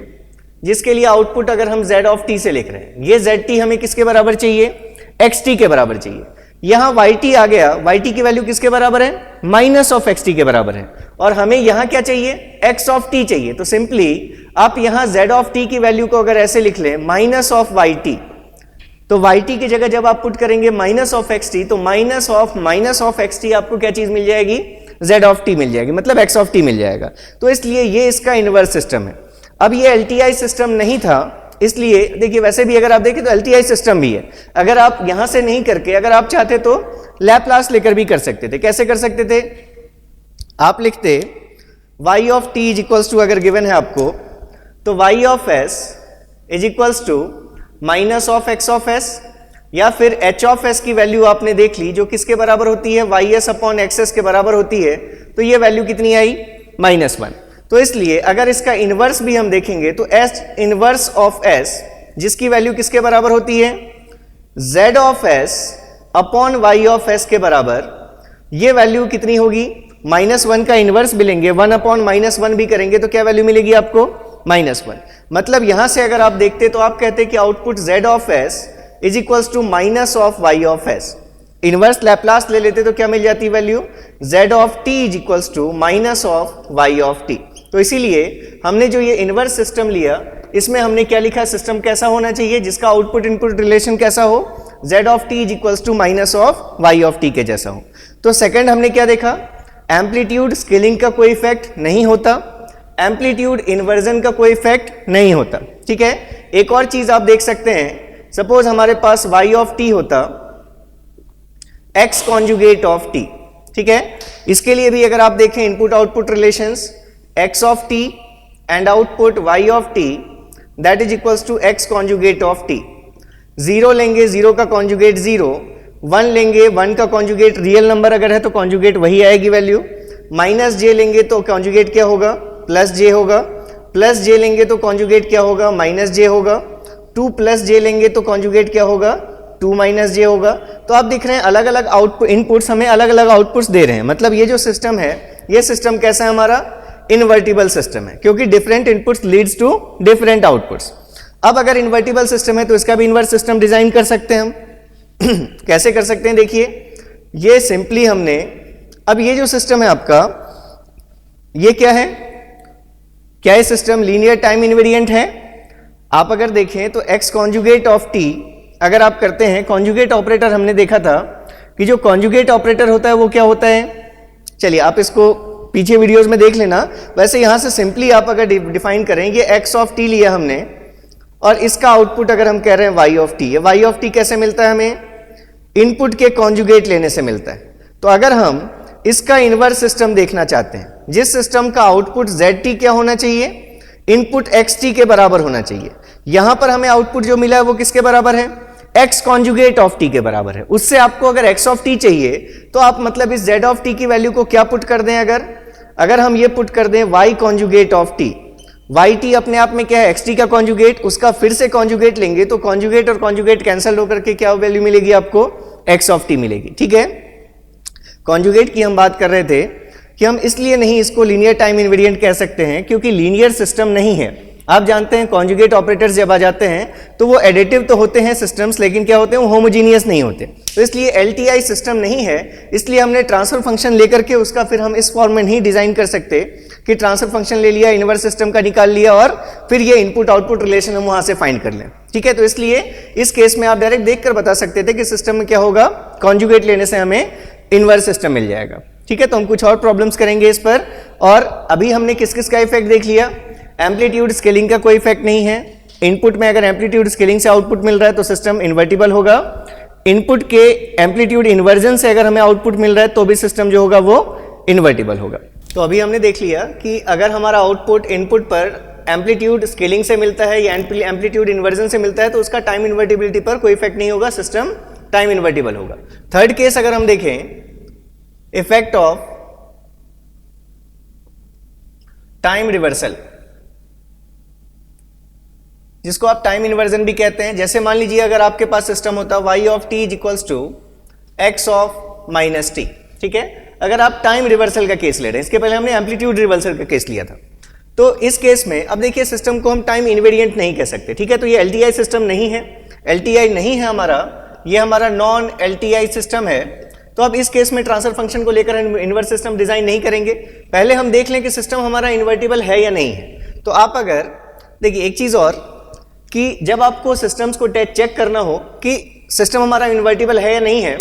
जिसके लिए आउटपुट अगर हम z ऑफ t से लिख रहे हैं, ये zt हमें किसके बराबर चाहिए, xt के बराबर चाहिए। यहां yt आ गया, yt की वैल्यू किसके बराबर है, माइनस ऑफ xt के बराबर है, और हमें यहां क्या चाहिए, x ऑफ t चाहिए। तो सिंपली आप यहां z ऑफ t की वैल्यू को अगर ऐसे लिख लें माइनस ऑफ yt, तो yt की जगह जब आप पुट करेंगे माइनस ऑफ xt, तो माइनस ऑफ xt आपको क्या चीज मिल जाएगी, z ऑफ t मिल जाएगी, मतलब x ऑफ t मिल जाएगा। तो इसलिए ये इसका इनवर्स सिस्टम है। अब ये LTI सिस्टम नहीं था इसलिए देखिए वैसे भी अगर आप देखें तो LTI सिस्टम भी है, अगर आप यहां से नहीं करके अगर आप चाहते तो लैपलास लेकर भी कर सकते थे। कैसे कर सकते थे? आप लिखते y of t is equals to, अगर गिवन है आपको तो y of s is equals to minus of x of s, या फिर h ऑफ s की वैल्यू आपने देख ली जो किसके बराबर होती है, ys अपॉन xs के बराबर होती है, तो ये वैल्यू कितनी आई? -1। तो इसलिए अगर इसका इनवर्स भी हम देखेंगे तो s इनवर्स ऑफ s जिसकी वैल्यू किसके बराबर होती है? z of s upon y of s के बराबर, ये वैल्यू कितनी होगी? -1 का इनवर्स भी लेंगे, 1 अपॉन -1 भी करेंगे तो क्या वैल्यू मिलेगी आपको? -1। मतलब यहां से अगर आप देखते तो आप कहते कि output z of s is equals to minus of y of s। Inverse Laplace ले लेते तो क्या मिल जाती value? z of t is equals to minus of y of t। तो इसीलिए हमने जो ये इनवर्स सिस्टम लिया, इसमें हमने क्या लिखा? सिस्टम कैसा होना चाहिए जिसका आउटपुट इनपुट रिलेशन कैसा हो? z of t is equals to minus of y of t के जैसा हो। तो सेकंड हमने क्या देखा? एम्पलीट्यूड स्केलिंग का कोई इफेक्ट नहीं होता, एम्पलीट्यूड इन्वर्जन का कोई इफेक्ट नहीं होता। ठीक है, एक और चीज आप देख सकते हैं, सपोज हमारे पास y ऑफ t होता x कॉन्जुगेट ऑफ t। ठीक है, इसके लिए भी अगर आप देखें input output relations, x of t and output y of t that is equals to x conjugate of t। 0 लेंगे 0 का कॉन्जुगेट 0, 1 लेंगे 1 का कॉन्जुगेट रियल नंबर अगर है तो कॉन्जुगेट वही आएगी वैल्यू, -j लेंगे तो कॉन्जुगेट क्या होगा? +j होगा, +j लेंगे तो कॉन्जुगेट क्या होगा? -j होगा, 2+j लेंगे तो कॉन्जुगेट क्या होगा? 2-j होगा। तो आप दिख रहे हैं अलग अलग आउटपुट इनपुट्स हमें अलग अलग आउटपुट्स दे रहे हैं। मतलब ये जो सिस्टम है, ये सिस्टम कैसा है हमारा? इन्वर्टिबल सिस्टम है, क्योंकि different inputs leads to different outputs. अब अगर इन्वर्टिबल सिस्टम है तो इसका भी इन्वर्स सिस्टम डिजाइन कर सकते हैं हम। कैसे कर सकते हैं? देखिए, ये सिंपली हमने, अब ये जो सिस्टम है आपका, ये क्या है? क्या ये सिस्टम लीनियर टाइम इनवेरिएंट है? आप अगर देखें तो x कॉन्जुगेट ऑफ t अगर आप करते हैं, कॉन्जुगेट ऑपरेटर हमने देखा था कि जो कॉन्जुगेट ऑपरेटर होता है वो क्या होता है? चलिए आप इसको पीछे वीडियोस में देख लेना। वैसे यहां से सिंपली आप अगर डिफाइन करें, ये x ऑफ t लिया हमने और इसका आउटपुट अगर हम कह रहे हैं y ऑफ t, ये y ऑफ t कैसे मिलता है हमें? इनपुट के कॉन्जुगेट लेने से मिलता है। तो अगर हम इसका इनवर्स सिस्टम देखना चाहते हैं, जिस सिस्टम का आउटपुट zt क्या होना चाहिए? इनपुट xt के बराबर होना चाहिए। यहां पर हमें आउटपुट जो मिला है वो किसके बराबर है? x कॉन्जुगेट ऑफ t के बराबर है। उससे आपको अगर x ऑफ t चाहिए तो आप मतलब इस z ऑफ t की वैल्यू को क्या पुट कर दें? अगर हम ये पुट कर दें y conjugate of t, yt अपने आप में क्या है? xt का कॉन्जुगेट, उसका फिर से कॉन्जुगेट लेंगे तो कॉन्जुगेट और कॉन्जुगेट कैंसिल होकर के क्या वैल्यू मिलेगी आपको? x ऑफ t मिलेगी। ठीक है, कॉन्जुगेट की हम बात कर रहे थे कि हम इसलिए नहीं इसको लीनियर टाइम इनवेरिएंट कह सकते हैं क्योंकि लीनियर सिस्टम नहीं है। आप जानते हैं कॉन्जुगेट ऑपरेटर्स जब आ जाते हैं तो वो एडिटिव तो होते हैं सिस्टम्स, लेकिन क्या होते हैं? वो होमोजीनियस नहीं होते। तो इसलिए LTI सिस्टम नहीं है, इसलिए हमने ट्रांसफर फंक्शन लेकर के उसका फिर हम इस फॉर्म में नहीं डिजाइन कर सकते कि ट्रांसफर फंक्शन ले लिया, इनवर्स सिस्टम का निकाल लिया और फिर ये इनपुट आउटपुट रिलेशन हम वहां से फाइंड कर लें। ठीक है, तो इसलिए इस केस में आप डायरेक्ट देखकर बता सकते थे कि सिस्टम में क्या होगा? कॉन्जुगेट लेने से हमें इनवर्स सिस्टम मिल जाएगा। ठीक है, तो हम कुछ और प्रॉब्लम्स करेंगे इस पर। और अभी हमने किस किस का इफेक्ट देख लिया? एम्पलीट्यूड स्केलिंग का कोई इफेक्ट नहीं है। इनपुट में अगर एम्पलीट्यूड स्केलिंग से आउटपुट मिल रहा है तो सिस्टम इन्वर्टिबल होगा। इनपुट के एम्पलीट्यूड इन्वर्जन से अगर हमें आउटपुट मिल रहा है तो भी सिस्टम जो होगा वो इन्वर्टिबल होगा। तो अभी हमने देख लिया कि अगर हमारा आउटपुट इनपुट पर एम्पलीट्यूड स्केलिंग से मिलता है या एम्पलीट्यूड इन्वर्जन से मिलता है तो उसका टाइम इन्वर्टिबिलिटी पर कोई इफेक्ट नहीं होगा, सिस्टम टाइम इन्वर्टिबल होगा। थर्ड केस अगर हम देखें, इफेक्ट ऑफ टाइम रिवर्सल, जिसको आप टाइम इन्वर्जन भी कहते हैं। जैसे मान लीजिए अगर आपके पास सिस्टम होता y of t is equals to x of minus t। ठीक है, अगर आप टाइम रिवर्सल का केस ले रहे हैं, इसके पहले हमने एम्पलीट्यूड रिवर्सल का केस लिया था, तो इस केस में अब देखिए सिस्टम को हम टाइम इनवेरिएंट नहीं कह सकते। ठीक है, तो ये LTI सिस्टम नहीं है, LTI नहीं है हमारा, ये हमारा नॉन LTI सिस्टम है। तो अब इस केस में ट्रांसफर फंक्शन को लेकर इनवर्स सिस्टम डिजाइन नहीं करेंगे। पहले हम देख लें कि सिस्टम हमारा इन्वर्टिबल है या नहीं है। तो आप अगर देखिए एक चीज और कि जब आपको सिस्टम्स को चेक करना हो कि सिस्टम हमारा इन्वर्टिबल है या नहीं है,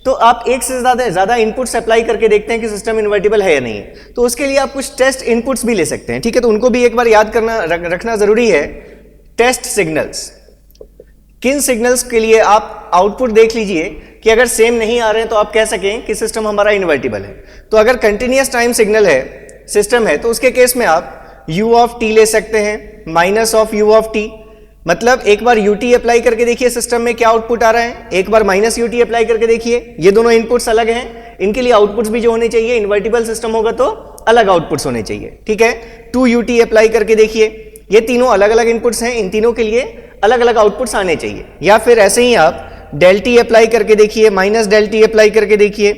तो आप एक से ज्यादा इनपुट्स अप्लाई करके देखते हैं कि सिस्टम इन्वर्टिबल है या नहीं है। तो उसके लिए आप कुछ टेस्ट इनपुट्स भी ले सकते हैं। ठीक है, तो उनको भी एक बार याद करना रखना जरूरी है टेस्ट सिग्नल्स, किन सिग्नल्स के लिए आप आउटपुट देख लीजिए कि अगर सेम नहीं आ रहे हैं तो आप कह सकें कि सिस्टम हमारा इन्वर्टिबल है। तो अगर कंटिन्यूअस टाइम सिग्नल है, सिस्टम है, तो उसके केस में आप u ऑफ t ले सकते हैं minus of u of t, मतलब एक बार ut अप्लाई करके देखिए सिस्टम में क्या आउटपुट आ रहा है, एक बार माइनस ut अप्लाई करके देखिए, ये दोनों इनपुट्स अलग हैं, इनके लिए आउटपुट्स भी जो होने चाहिए, इन्वर्टिबल सिस्टम होगा तो अलग आउटपुट्स होने चाहिए, ठीक है। 2ut अप्लाई करके देखिए, ये तीनों अलग अलग इनपुट्स हैं, इन तीनों के लिए अलग अलग आउटपुट्स आने चाहिए। या फिर ऐसे ही आप del t अप्लाई करके देखिए, माइनस del t अप्लाई करके देखिए,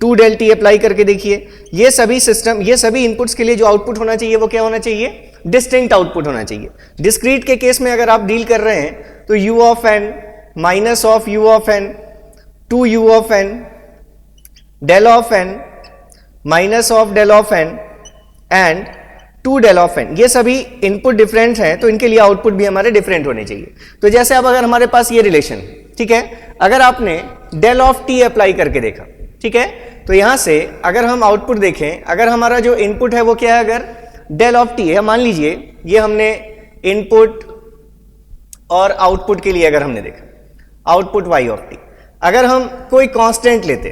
2 del t अप्लाई करके देखिए, ये सभी सिस्टम, ये सभी इनपुट्स के लिए जो आउटपुट होना चाहिए वो क्या होना चाहिए, डिस्टिंक्ट आउटपुट होना चाहिए। डिस्क्रीट के केस में अगर आप डील कर रहे हैं तो u of n minus of u of n, 2u of n, del of n minus of del of n and 2 del of n, ये सभी इनपुट डिफरेंट हैं तो इनके लिए आउटपुट भी हमारे डिफरेंट होने चाहिए। तो जैसे अब अगर हमारे पास ये रिलेशन, ठीक है, अगर आपने del ऑफ t अप्लाई करके देखा, ठीक है, तो यहां से अगर हम आउटपुट देखें, अगर हमारा जो इनपुट है वो क्या है, अगर del ऑफ t है, मान लीजिए ये हमने इनपुट और आउटपुट के लिए अगर हमने देखा आउटपुट y ऑफ t, अगर हम कोई कांस्टेंट लेते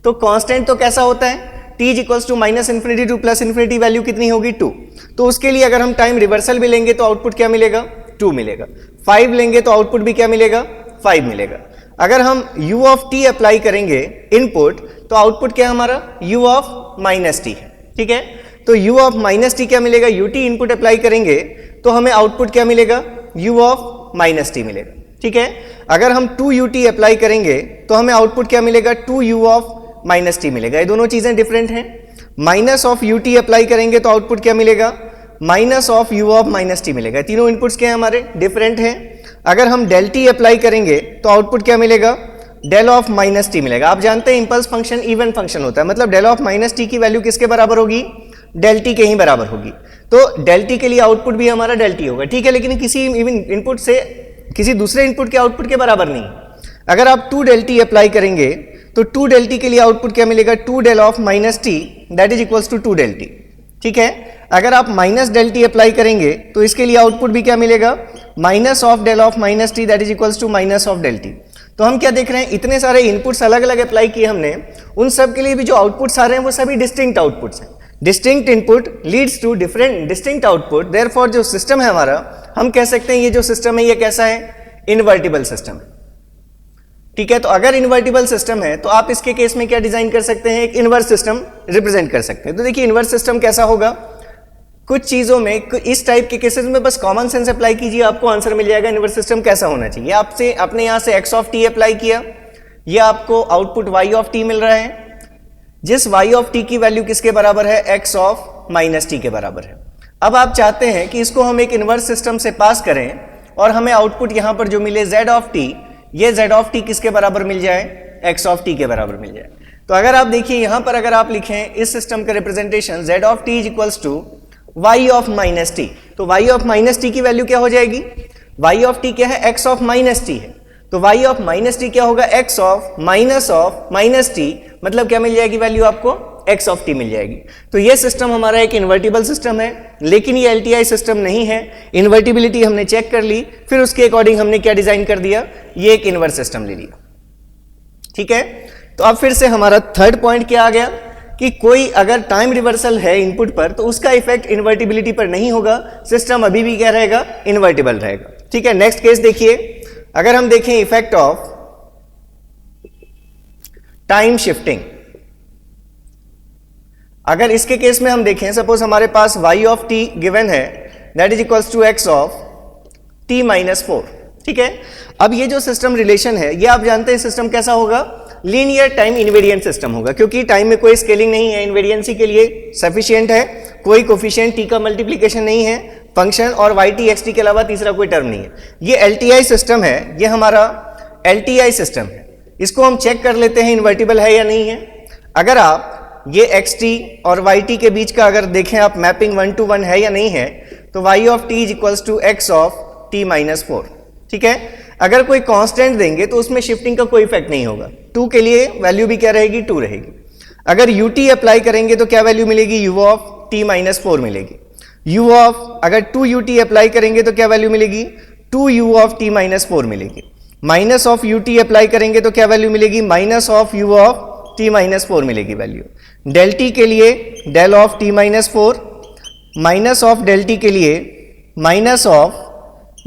तो कांस्टेंट तो कैसा होता है, t is equals to minus infinity to plus infinity, value कितनी होगी 2, तो उसके लिए अगर हम टाइम रिवर्सल भी लेंगे तो आउटपुट क्या मिलेगा 2 मिलेगा, 5 लेंगे तो आउटपुट भी क्या मिलेगा 5 मिलेगा। अगर हम u ऑफ t अप्लाई करेंगे इनपुट तो आउटपुट क्या हमारा u ऑफ माइनस t है, ठीक है, तो u ऑफ माइनस t क्या मिलेगा, ut इनपुट अप्लाई करेंगे तो हमें आउटपुट क्या मिलेगा u ऑफ माइनस t मिलेगा, ठीक है। अगर हम 2ut अप्लाई करेंगे तो हमें आउटपुट क्या मिलेगा 2u ऑफ माइनस t मिलेगा, ये दोनों चीजें डिफरेंट हैं। माइनस ऑफ ut अप्लाई करेंगे तो आउटपुट क्या मिलेगा, minus of u of minus t मिलेगा, तीनों इनपुट्स क्या है हमारे डिफरेंट हैं। अगर हम del t अप्लाई करेंगे तो आउटपुट क्या मिलेगा, del ऑफ माइनस t मिलेगा। आप जानते हैं इंपल्स फंक्शन इवन फंक्शन होता है, मतलब del ऑफ माइनस t की वैल्यू किसके बराबर होगी, del t के ही बराबर होगी, तो del t के लिए आउटपुट भी हमारा del t होगा, ठीक है, लेकिन किसी इनपुट से किसी दूसरे इनपुट के आउटपुट के बराबर नहीं। अगर आप 2 del t अप्लाई करेंगे तो 2 del t के लिए आउटपुट क्या मिलेगा, 2 del of minus t that is equals to 2 del t, ठीक है। अगर आप माइनस del t अप्लाई करेंगे तो इसके लिए आउटपुट भी क्या मिलेगा, minus of del of minus t that is equals to minus of del t। तो हम क्या देख रहे हैं, इतने सारे इनपुट्स अलग अलग अप्लाई किए हमने, उन सब के लिए भी जो आउटपुट्स आ रहे हैं वो सभी डिस्टिंक्ट आउटपुट्स हैं। Distinct input leads to different distinct output, therefore जो सिस्टम है हमारा, हम कह सकते हैं ये जो सिस्टम है ये कैसा है, इन्वर्टिबल सिस्टम है, ठीक है। तो अगर इन्वर्टिबल सिस्टम है तो आप इसके केस में क्या डिजाइन कर सकते हैं, एक इनवर्स सिस्टम रिप्रेजेंट कर सकते हैं। तो देखिए इनवर्स सिस्टम कैसा होगा, कुछ चीजों में इस टाइप के केसेस में बस कॉमन सेंस अप्लाई कीजिए, आपको आंसर मिल जाएगा इनवर्स सिस्टम कैसा होना चाहिए। आपसे अपने यहां से x ऑफ t अप्लाई किया, ये आपको आउटपुट y ऑफ t मिल रहा है, जिस y ऑफ t की वैल्यू किसके बराबर है, x ऑफ माइनस t के बराबर है। अब आप चाहते हैं कि इसको हम एक इनवर्स सिस्टम से पास करें और हमें आउटपुट यहां पर जो मिले z ऑफ t, ये z ऑफ t किसके बराबर मिल जाए, x ऑफ t के बराबर मिल जाए। तो अगर आप देखिए यहां पर अगर आप लिखें इस सिस्टम का representation z of t is equals to y of minus t, तो y ऑफ माइनस t की वैल्यू क्या हो जाएगी, y ऑफ t क्या है, x ऑफ माइनस t है, तो y ऑफ माइनस t क्या होगा, x ऑफ माइनस t, मतलब क्या मिल जाएगी वैल्यू आपको, x ऑफ t मिल जाएगी। तो ये सिस्टम हमारा एक इन्वर्टिबल सिस्टम है, लेकिन ये LTI सिस्टम नहीं है। इन्वर्टिबिलिटी हमने चेक कर ली, फिर उसके अकॉर्डिंग हमने क्या डिजाइन कर दिया, ये एक इनवर्स सिस्टम ले लिया, ठीक है। तो अब फिर से हमारा थर्ड पॉइंट क्या आ गया कि कोई अगर टाइम रिवर्सल है इनपुट पर तो उसका इफेक्ट इन्वर्टिबिलिटी पर नहीं होगा, सिस्टम अभी भी क्या रहेगा, इन्वर्टिबल रहेगा, ठीक है। नेक्स्ट केस देखिए, अगर हम देखें इफेक्ट ऑफ टाइम शिफ्टिंग, अगर इसके केस में हम देखें, सपोज हमारे पास y ऑफ t गिवन है that is equals to x of t minus 4, ठीक है। अब ये जो सिस्टम रिलेशन है ये आप जानते हैं सिस्टम कैसा होगा, लीनियर टाइम इनवेरिएंट सिस्टम होगा, क्योंकि टाइम में कोई स्केलिंग नहीं है, इनवेरिएंसी के लिए सफिशिएंट है, कोई कोफिशिएंट t का मल्टीप्लिकेशन नहीं है, फंक्शन और yt xt के अलावा तीसरा कोई टर्म नहीं है। ये LTI सिस्टम है, ये हमारा LTI सिस्टम है, इसको हम चेक कर लेते हैं इन्वर्टिबल है या नहीं है। अगर आप ये xt और yt के बीच का अगर देखें आप मैपिंग 1 to 1 है या नहीं है, तो y of t is equals to x of t minus 4, ठीक है। अगर कोई कांस्टेंट देंगे तो उसमें शिफ्टिंग का कोई इफेक्ट नहीं होगा, 2 के लिए वैल्यू भी क्या रहेगी, 2 रहेगी। अगर ut अप्लाई करेंगे तो क्या वैल्यू मिलेगी, u ऑफ t माइनस 4 मिलेगी। u ऑफ अगर 2ut अप्लाई करेंगे तो क्या वैल्यू मिलेगी, two u of t minus 4 मिलेगी। Minus of u t apply करेंगे तो क्या वैल्यू मिलेगी, minus of u of t minus 4 मिलेगी वैल्यू। डेल टी के लिए del of t minus 4, minus of del t के लिए minus of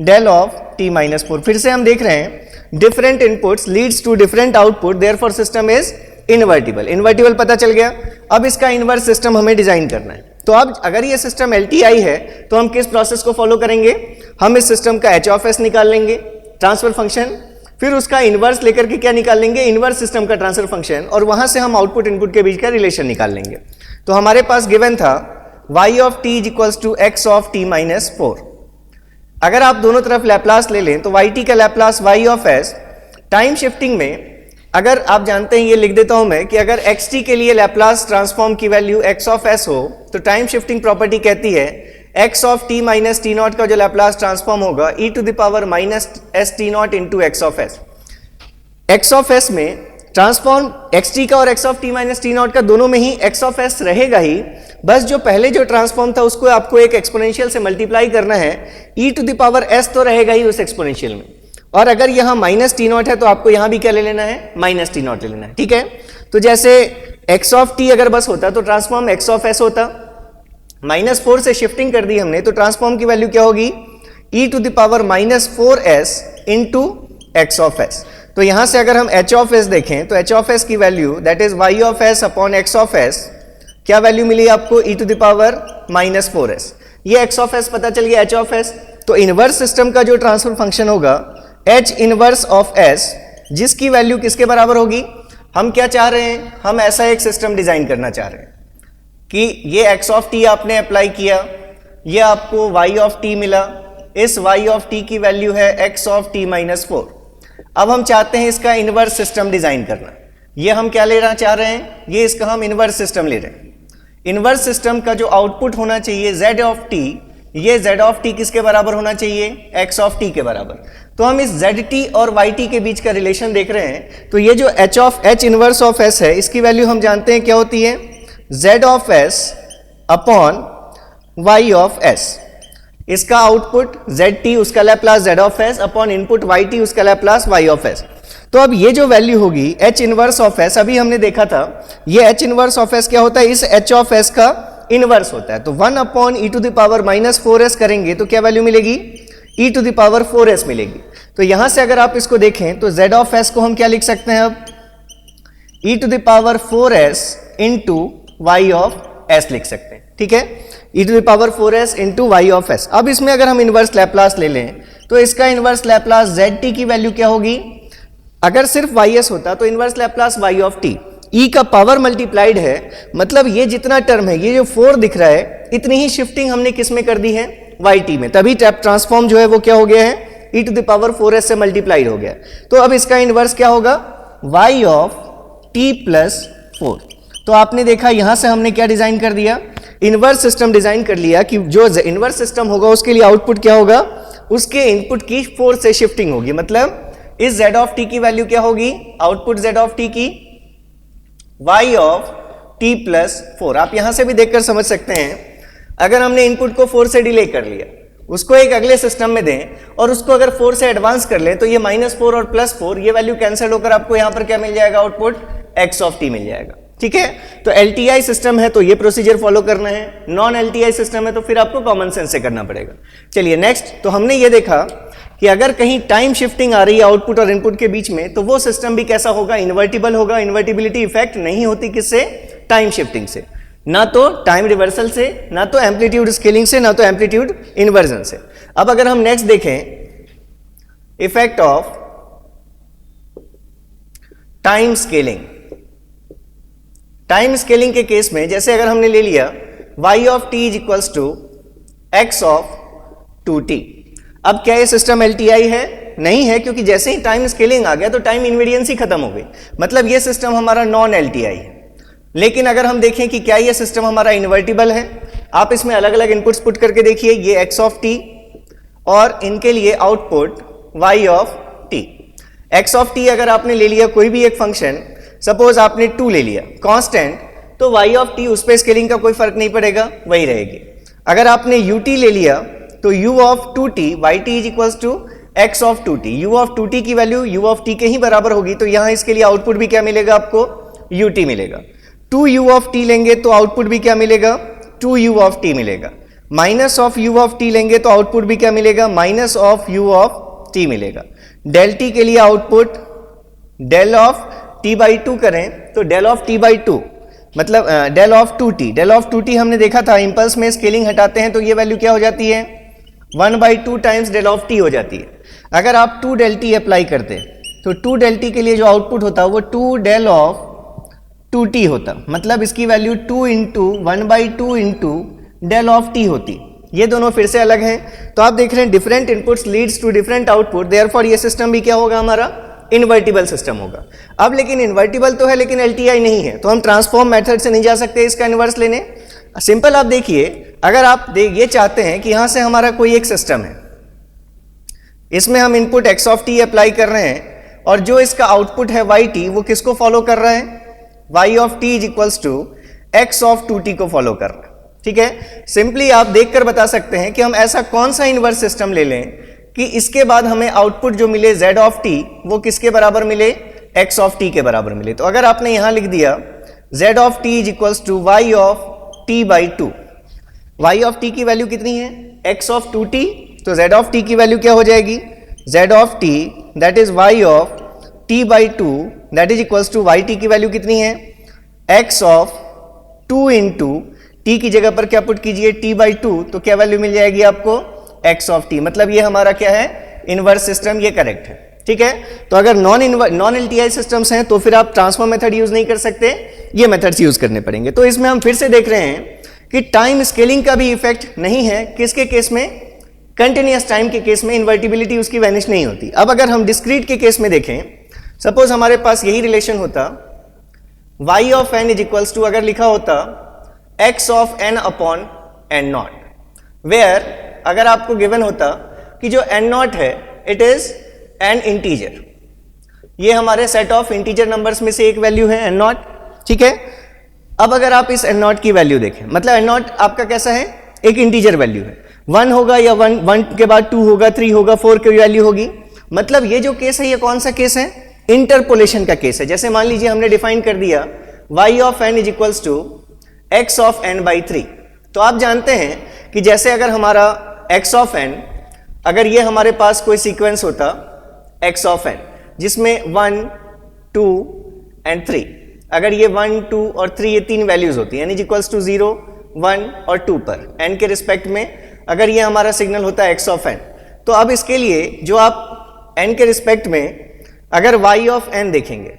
del of t minus 4। फिर से हम देख रहे हैं different inputs leads to different output, therefore system is invertible. Invertible पता चल गया। अब इसका इनवर्स सिस्टम हमें डिजाइन करना है। तो अब अगर ये सिस्टम LTI है तो हम किस प्रोसेस को फॉलो करेंगे, हम इस सिस्टम का H ऑफ S निकाल लेंगे ट्रांसफर फंक्शन, फिर उसका इनवर्स लेकर के क्या निकाल लेंगे, इनवर्स सिस्टम का ट्रांसफर फंक्शन, और वहां से हम आउटपुट इनपुट के बीच का रिलेशन निकाल लेंगे। तो हमारे पास गिवन था y of t is equals to x of t minus 4। अगर आप दोनों तरफ लैप्लास ले लें तो yt का Laplace y of s, time shifting में अगर आप जानते हैं, ये लिख देता हूं मैं कि अगर xt के लिए लैप्लास ट्रांसफॉर्म की वैल्यू x ऑफ s हो तो टाइम शिफ्टिंग प्रॉपर्टी कहती है x of t minus t naught का जो लैप्लास ट्रांसफॉर्म होगा e to the power minus एस t naught into x of s। x of s में ट्रांसफॉर्म xt का और x of t minus t naught का दोनों में ही x ऑफ s रहेगा ही, बस जो पहले जो ट्रांसफॉर्म था उसको आपको एक एक्सपोनेंशियल से मल्टीप्लाई करना है, e to the power s तो रहेगा ही उस एक्सपोनेंशियल में, और अगर यहां माइनस टी नॉट है तो आपको यहां भी क्या ले लेना है, माइनस टी नॉट ले लेना है। ठीक है, तो जैसे x ऑफ t अगर बस होता तो ट्रांसफॉर्म x ऑफ s होता, माइनस 4 से शिफ्टिंग कर दी हमने तो ट्रांसफॉर्म की वैल्यू क्या होगी, e to the power minus 4s into x of s। तो यहां से अगर हम h ऑफ s देखें तो h ऑफ s की value that is y of s upon x of s, क्या वैल्यू मिली आपको, e to the power minus 4s। ये x ऑफ s पता चल गया, h ऑफ s। तो इनवर्स सिस्टम का जो ट्रांसफर फंक्शन होगा h इनवर्स ऑफ s, जिसकी वैल्यू किसके बराबर होगी, हम क्या चाह रहे हैं, हम ऐसा एक सिस्टम डिजाइन करना चाह रहे हैं कि ये x ऑफ t आपने अप्लाई किया, ये आपको y ऑफ t मिला, इस y ऑफ t की वैल्यू है x ऑफ t माइनस 4। अब हम चाहते हैं इसका इनवर्स सिस्टम डिजाइन करना। ये हम क्या लेना चाह रहे हैं, ये इसका हम इनवर्स सिस्टम ले रहे हैं। इनवर्स सिस्टम का जो आउटपुट होना चाहिए z ऑफ t, ये z ऑफ t किसके बराबर होना चाहिए, x ऑफ t के बराबर। तो हम इस zt और yt के बीच का रिलेशन देख रहे हैं। तो ये जो h इनवर्स ऑफ s है, इसकी वैल्यू हम जानते हैं क्या होती है, z of s upon y of s। इसका आउटपुट zt उसका Laplace z of s upon input yt उसका लैप्लास y ऑफ s। तो अब ये जो वैल्यू होगी h इनवर्स ऑफ s, अभी हमने देखा था ये h इनवर्स ऑफ s क्या होता है, इस h ऑफ s का इनवर्स होता है। तो 1 upon e to the power minus 4s करेंगे तो क्या वैल्यू मिलेगी, e to the power 4s मिलेगी। तो यहां से अगर आप इसको देखें तो z ऑफ s को हम क्या लिख सकते हैं, अब e to the power 4s into y of s लिख सकते हैं। ठीक है, e to the power 4s into y of s। अब इसमें अगर हम इनवर्स लैप्लास ले लें तो इसका इनवर्स लैप्लास zt की वैल्यू क्या होगी, अगर सिर्फ ys होता तो inverse Laplace y of t, e का पावर मल्टीप्लाइड है, मतलब ये जितना टर्म है, ये जो 4 दिख रहा है, इतनी ही शिफ्टिंग हमने किस में कर दी है, yt में, तभी ट्रांसफॉर्म जो है वो क्या हो गया है, e to the power 4s से मल्टीप्लाइड हो गया। तो अब इसका इनवर्स क्या होगा, y ऑफ t प्लस 4। तो आपने देखा यहां से हमने क्या डिजाइन कर दिया, इनवर्स सिस्टम डिजाइन कर लिया कि जो इनवर्स सिस्टम होगा उसके लिए आउटपुट क्या होगा, उसके इनपुट की 4 से शिफ्टिंग होगी। मतलब इस z ऑफ t की वैल्यू क्या होगी, आउटपुट z ऑफ t की y ऑफ t प्लस 4। आप यहां से भी देखकर समझ सकते हैं, अगर हमने इनपुट को 4 से डिले कर लिया, उसको एक अगले सिस्टम में दें और उसको अगर 4 से एडवांस कर लें तो ये -4 और +4 ये वैल्यू कैंसिल होकर आपको यहां पर क्या मिल जाएगा, आउटपुट x ऑफ t मिल जाएगा। ठीक है, तो LTI सिस्टम है तो ये प्रोसीजर फॉलो करना है, नॉन LTI सिस्टम है तो फिर आपको कॉमन सेंस से करना पड़ेगा। चलिए नेक्स्ट, तो हमने ये देखा कि अगर कहीं टाइम शिफ्टिंग आ रही है आउटपुट और इनपुट के बीच में तो वो सिस्टम भी कैसा होगा, इन्वर्टिबल होगा। इन्वर्टिबिलिटी इफेक्ट नहीं होती किससे, टाइम शिफ्टिंग से, ना तो टाइम रिवर्सल से, ना तो एम्पलीट्यूड स्केलिंग से, ना तो एम्पलीट्यूड इन्वर्जन से। अब अगर हम नेक्स्ट देखें effect of time scaling. Time scaling के केस में जैसे अगर हमने ले लिया y of t is equals to x of 2t। अब क्या ये सिस्टम LTI है, नहीं है, क्योंकि जैसे ही टाइम स्केलिंग आ गया तो टाइम इनवेरियंस ही खत्म हो गई, मतलब ये सिस्टम हमारा नॉन LTI है। लेकिन अगर हम देखें कि क्या ये सिस्टम हमारा इन्वर्टिबल है, आप इसमें अलग अलग इनपुट्स पुट करके देखिए, ये x ऑफ t और इनके लिए output y of t। x of t अगर आपने ले लिया कोई भी एक फंक्शन, सपोज आपने 2 ले लिया कांस्टेंट, तो y ऑफ t उस पर स्केलिंग का कोई फर्क नहीं पड़ेगा, वही रहेगी। अगर आपने ut ले लिया तो u of 2t yt is equals to x of 2t, u of 2t की वैल्यू u ऑफ t के ही बराबर होगी, तो यहां इसके लिए आउटपुट भी क्या मिलेगा आपको, ut मिलेगा। 2u ऑफ t लेंगे तो आउटपुट भी क्या मिलेगा, 2u ऑफ t मिलेगा। Minus of u of t लेंगे तो आउटपुट भी क्या मिलेगा, minus of u of t मिलेगा। डेल t के लिए output del of t by 2 करें तो डेल ऑफ t बाई 2 मतलब del of 2t, del of 2t हमने देखा था इंपल्स में स्केलिंग हटाते हैं तो ये वैल्यू क्या हो जाती है, 1/2 टाइम्स डेल ऑफ t हो जाती है। अगर आप 2 डेल t अप्लाई करते तो 2 डेल t के लिए जो आउटपुट होता वो 2 डेल ऑफ 2t होता, मतलब इसकी value 2 into 1/2 into del of t होती। ये दोनों फिर से अलग हैं, तो आप देख रहे हैं different inputs leads to different output, therefore ये सिस्टम भी क्या होगा, हमारा इन्वर्टिबल सिस्टम होगा। अब लेकिन इन्वर्टिबल तो है लेकिन LTI नहीं है, तो हम ट्रांसफॉर्म मेथड से नहीं जा सकते इसका इन्वर्स लेने। सिंपल आप देखिए, अगर आप ये चाहते हैं कि यहां से हमारा कोई एक सिस्टम है, इसमें हम input x of t apply कर रहे हैं और जो इसका आउटपुट है yt वो किसको फॉलो कर रहा है, y of t is equals to x of 2t को फॉलो कर रहा है। ठीक है, सिंपली आप देखकर बता सकते हैं कि हम ऐसा कौन सा इनवर्स सिस्टम ले लें कि इसके बाद हमें आउटपुट जो मिले z ऑफ t वो किसके बराबर मिले, x ऑफ t के बराबर मिले। तो अगर आपने यहां लिख दिया z of t is equals to y of t by 2, y of t की वैल्यू कितनी है, x ऑफ 2t, तो z ऑफ t की वैल्यू क्या हो जाएगी, z of t that is y of t by 2 that is equals to yt की value कितनी है, x ऑफ 2 इंटू t की जगह पर क्या पुट कीजिए, t बाई 2, तो क्या वैल्यू मिल जाएगी आपको, x ऑफ t। मतलब ये हमारा क्या है, इनवर्स सिस्टम, ये करेक्ट है। ठीक है, तो अगर नॉन LTI सिस्टम्स हैं तो फिर आप ट्रांसफॉर्म मेथड यूज नहीं कर सकते, ये मेथड्स यूज करने पड़ेंगे। तो इसमें हम फिर से देख रहे हैं कि टाइम स्केलिंग का भी इफेक्ट नहीं है, किसके केस में, कंटिन्यूअस टाइम के केस में इन्वर्टिबिलिटी उसकी वैनिश नहीं होती। अब अगर हम डिस्क्रीट के केस में देखें, सपोज हमारे पास यही रिलेशन होता y of n is equals to, अगर लिखा होता x of n upon n naught, where अगर आपको गिवन होता कि जो n नॉट है इट इज n इंटीजर, ये हमारे सेट ऑफ इंटीजर नंबर्स में से एक वैल्यू है n नॉट। ठीक है, अब अगर आप इस n नॉट की वैल्यू देखें, मतलब n नॉट आपका कैसा है, एक इंटीजर वैल्यू है, 1 होगा या 1 के बाद 2 होगा, 3 होगा, 4 की वैल्यू होगी। मतलब ये जो केस है ये कौन सा केस है, इंटरपोलेशन का केस है। जैसे मान लीजिए हमने डिफाइन कर दिया y of n is equals to x of n by 3, तो आप जानते हैं कि जैसे अगर हमारा x ऑफ n, अगर ये हमारे पास कोई सीक्वेंस होता x ऑफ n जिसमें 1 2 एंड 3, अगर ये 1 2 और 3 ये तीन वैल्यूज होती है, n इज इक्वल्स टू 0 1 और 2 पर n के रिस्पेक्ट में, अगर ये हमारा सिग्नल होता है x ऑफ n, तो अब इसके लिए जो आप n के रिस्पेक्ट में अगर y ऑफ n देखेंगे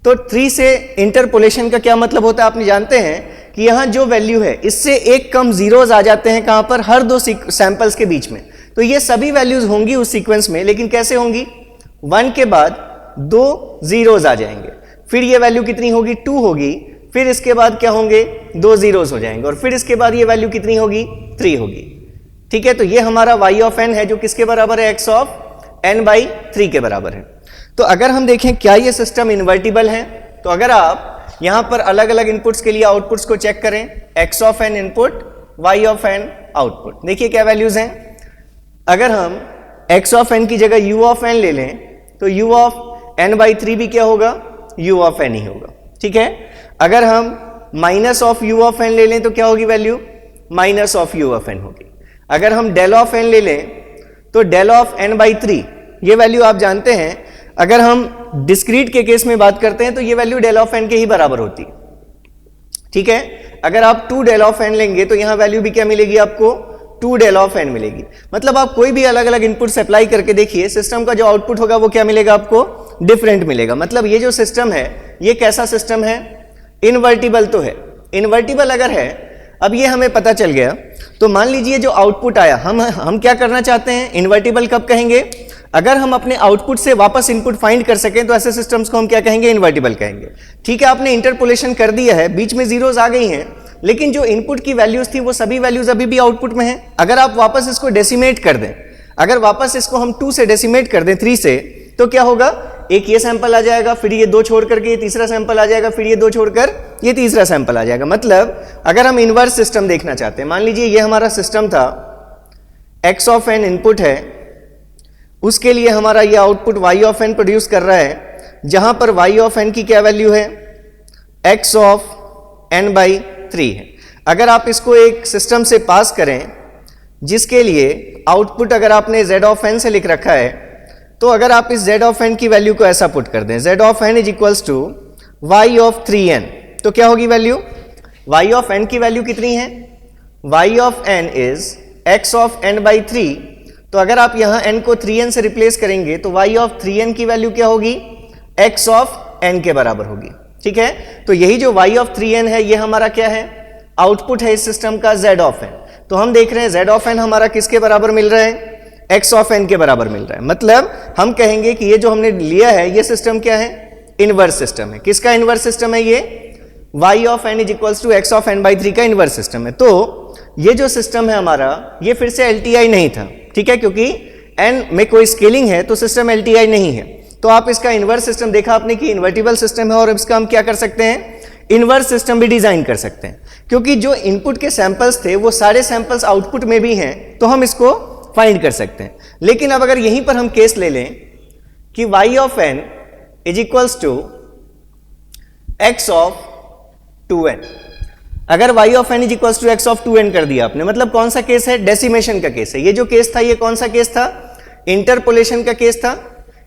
तो 3 से इंटरपोलेशन का क्या मतलब होता है, आपने जानते हैं कि यहां जो वैल्यू है इससे एक कम जीरोस आ जाते हैं, कहां पर, हर दो सैंपल्स के बीच में। तो ये सभी वैल्यूज होंगी उस सीक्वेंस में, लेकिन कैसे होंगी, 1 के बाद 2 जीरोस आ जाएंगे, फिर ये वैल्यू कितनी होगी, 2 होगी, फिर इसके बाद क्या होंगे, 2 जीरोस हो जाएंगे, और फिर इसके बाद ये वैल्यू कितनी होगी, 3 होगी। ठीक है, तो ये हमारा y ऑफ n है जो किसके बराबर है, x ऑफ n बाई 3 के बराबर है। तो अगर हम देखें क्या ये सिस्टम इन्वर्टिबल है, तो अगर आप यहां पर अलग अलग इनपुट्स के लिए आउटपुट्स को चेक करें, x of n input, y of n output, देखिए क्या वैल्यूज हैं। अगर हम x ऑफ n की जगह u ऑफ n ले लें तो u ऑफ n बाई 3 भी क्या होगा, u ऑफ n ही होगा। ठीक है, अगर हम minus of u of n ले लें तो क्या होगी value, minus of u of n होगी। अगर हम डेल ऑफ n ले लें तो डेल ऑफ n बाई 3, ये वैल्यू आप जानते हैं, अगर हम डिस्क्रीट के केस में बात करते हैं तो ये वैल्यू डेल ऑफ n के ही बराबर होती है। ठीक है, अगर आप 2 डेल ऑफ n लेंगे तो यहां वैल्यू भी क्या मिलेगी आपको, 2 डेल ऑफ n मिलेगी। मतलब आप कोई भी अलग अलग इनपुट अप्लाई करके देखिए, सिस्टम का जो आउटपुट होगा वो क्या मिलेगा आपको, डिफरेंट मिलेगा। मतलब ये जो सिस्टम है ये कैसा सिस्टम है, इन्वर्टिबल तो है। इन्वर्टिबल अगर है, अब ये हमें पता चल गया, तो मान लीजिए जो आउटपुट आया, हम क्या करना चाहते हैं, इन्वर्टिबल कब कहेंगे, अगर हम अपने आउटपुट से वापस इनपुट फाइंड कर सकें तो ऐसे सिस्टम्स को हम क्या कहेंगे, इन्वर्टिबल कहेंगे। ठीक है, आपने इंटरपोलेशन कर दिया है, बीच में जीरोस आ गई हैं, लेकिन जो इनपुट की वैल्यूज थी वो सभी वैल्यूज अभी भी आउटपुट में हैं। अगर आप वापस इसको डेसिमेट कर दें, अगर वापस इसको हम 2 से डेसिमेट कर दें 3 से, तो क्या होगा, एक ये सैंपल आ जाएगा, फिर ये 2 छोड़ करके ये तीसरा सैंपल आ जाएगा, फिर ये 2 छोड़कर ये तीसरा सैंपल आ जाएगा। मतलब अगर हम इनवर्स सिस्टम देखना चाहते हैं, मान लीजिए ये हमारा सिस्टम था, x ऑफ n इनपुट है उसके लिए हमारा ये output y of n produce कर रहा है, जहां पर y ऑफ n की क्या वैल्यू है, x ऑफ n बाई 3 है। अगर आप इसको एक सिस्टम से पास करें जिसके लिए आउटपुट अगर आपने z ऑफ n से लिख रखा है, तो अगर आप इस z ऑफ n की वैल्यू को ऐसा पुट कर दें, z of n is equals to y of 3n, तो क्या होगी वैल्यू, y ऑफ n की वैल्यू कितनी है, y of n is x of n by 3, तो अगर आप यहां n को 3n से रिप्लेस करेंगे तो y ऑफ 3n की वैल्यू क्या होगी, x ऑफ n के बराबर होगी। ठीक है, तो यही जो y ऑफ 3n है ये हमारा क्या है, आउटपुट है इस सिस्टम का z ऑफ n। तो हम देख रहे हैं z ऑफ n हमारा किसके बराबर मिल रहा है, x ऑफ n के बराबर मिल रहा है। मतलब हम कहेंगे कि ये जो हमने लिया है ये सिस्टम क्या है, इनवर्स सिस्टम है। किसका इनवर्स सिस्टम है ये, y of n is equals to x of n by 3 का इनवर्स सिस्टम है। तो ये जो सिस्टम है हमारा ये फिर से LTI नहीं था, ठीक है, क्योंकि n में कोई स्केलिंग है तो सिस्टम LTI नहीं है। तो आप इसका इनवर्स सिस्टम देखा आपने कि इन्वर्टिबल सिस्टम है, और इसका हम क्या कर सकते हैं, इनवर्स सिस्टम भी डिजाइन कर सकते हैं, क्योंकि जो इनपुट के सैंपल्स थे वो सारे सैंपल्स आउटपुट में भी हैं, तो हम इसको फाइंड कर सकते हैं। लेकिन अब अगर यहीं पर हम केस ले लें कि y of n is equals to x of 2n, अगर y of n is equals to x of 2n कर दिया आपने, मतलब कौन सा केस है, डेसिमेशन का केस है। ये जो केस था ये कौन सा केस था, इंटरपोलेशन का केस था।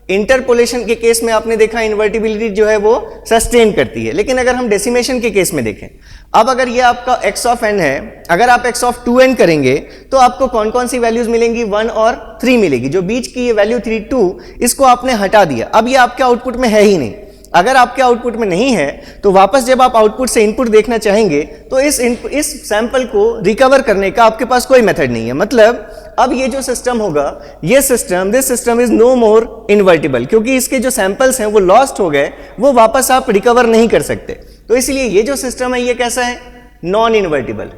इंटरपोलेशन के केस में आपने देखा इन्वर्टिबिलिटी जो है वो सस्टेन करती है। लेकिन अगर हम डेसिमेशन के केस में देखें, अब अगर ये आपका x ऑफ n है, अगर आप x ऑफ 2n करेंगे तो आपको कौन कौन सी वैल्यूज मिलेंगी, 1 और 3 मिलेगी। जो बीच की ये वैल्यू 3, 2 इसको आपने हटा दिया, अब ये आपके आउटपुट में है ही नहीं। अगर आपके आउटपुट में नहीं है तो वापस जब आप आउटपुट से इनपुट देखना चाहेंगे तो इस सैंपल को रिकवर करने का आपके पास कोई मेथड नहीं है। मतलब अब ये जो सिस्टम होगा, ये system, this system is no more invertible, क्योंकि इसके जो सैंपल्स हैं वो लॉस्ट हो गए, वो वापस आप रिकवर नहीं कर सकते। तो इसलिए ये जो सिस्टम है ये कैसा है, नॉन इन्वर्टिबल।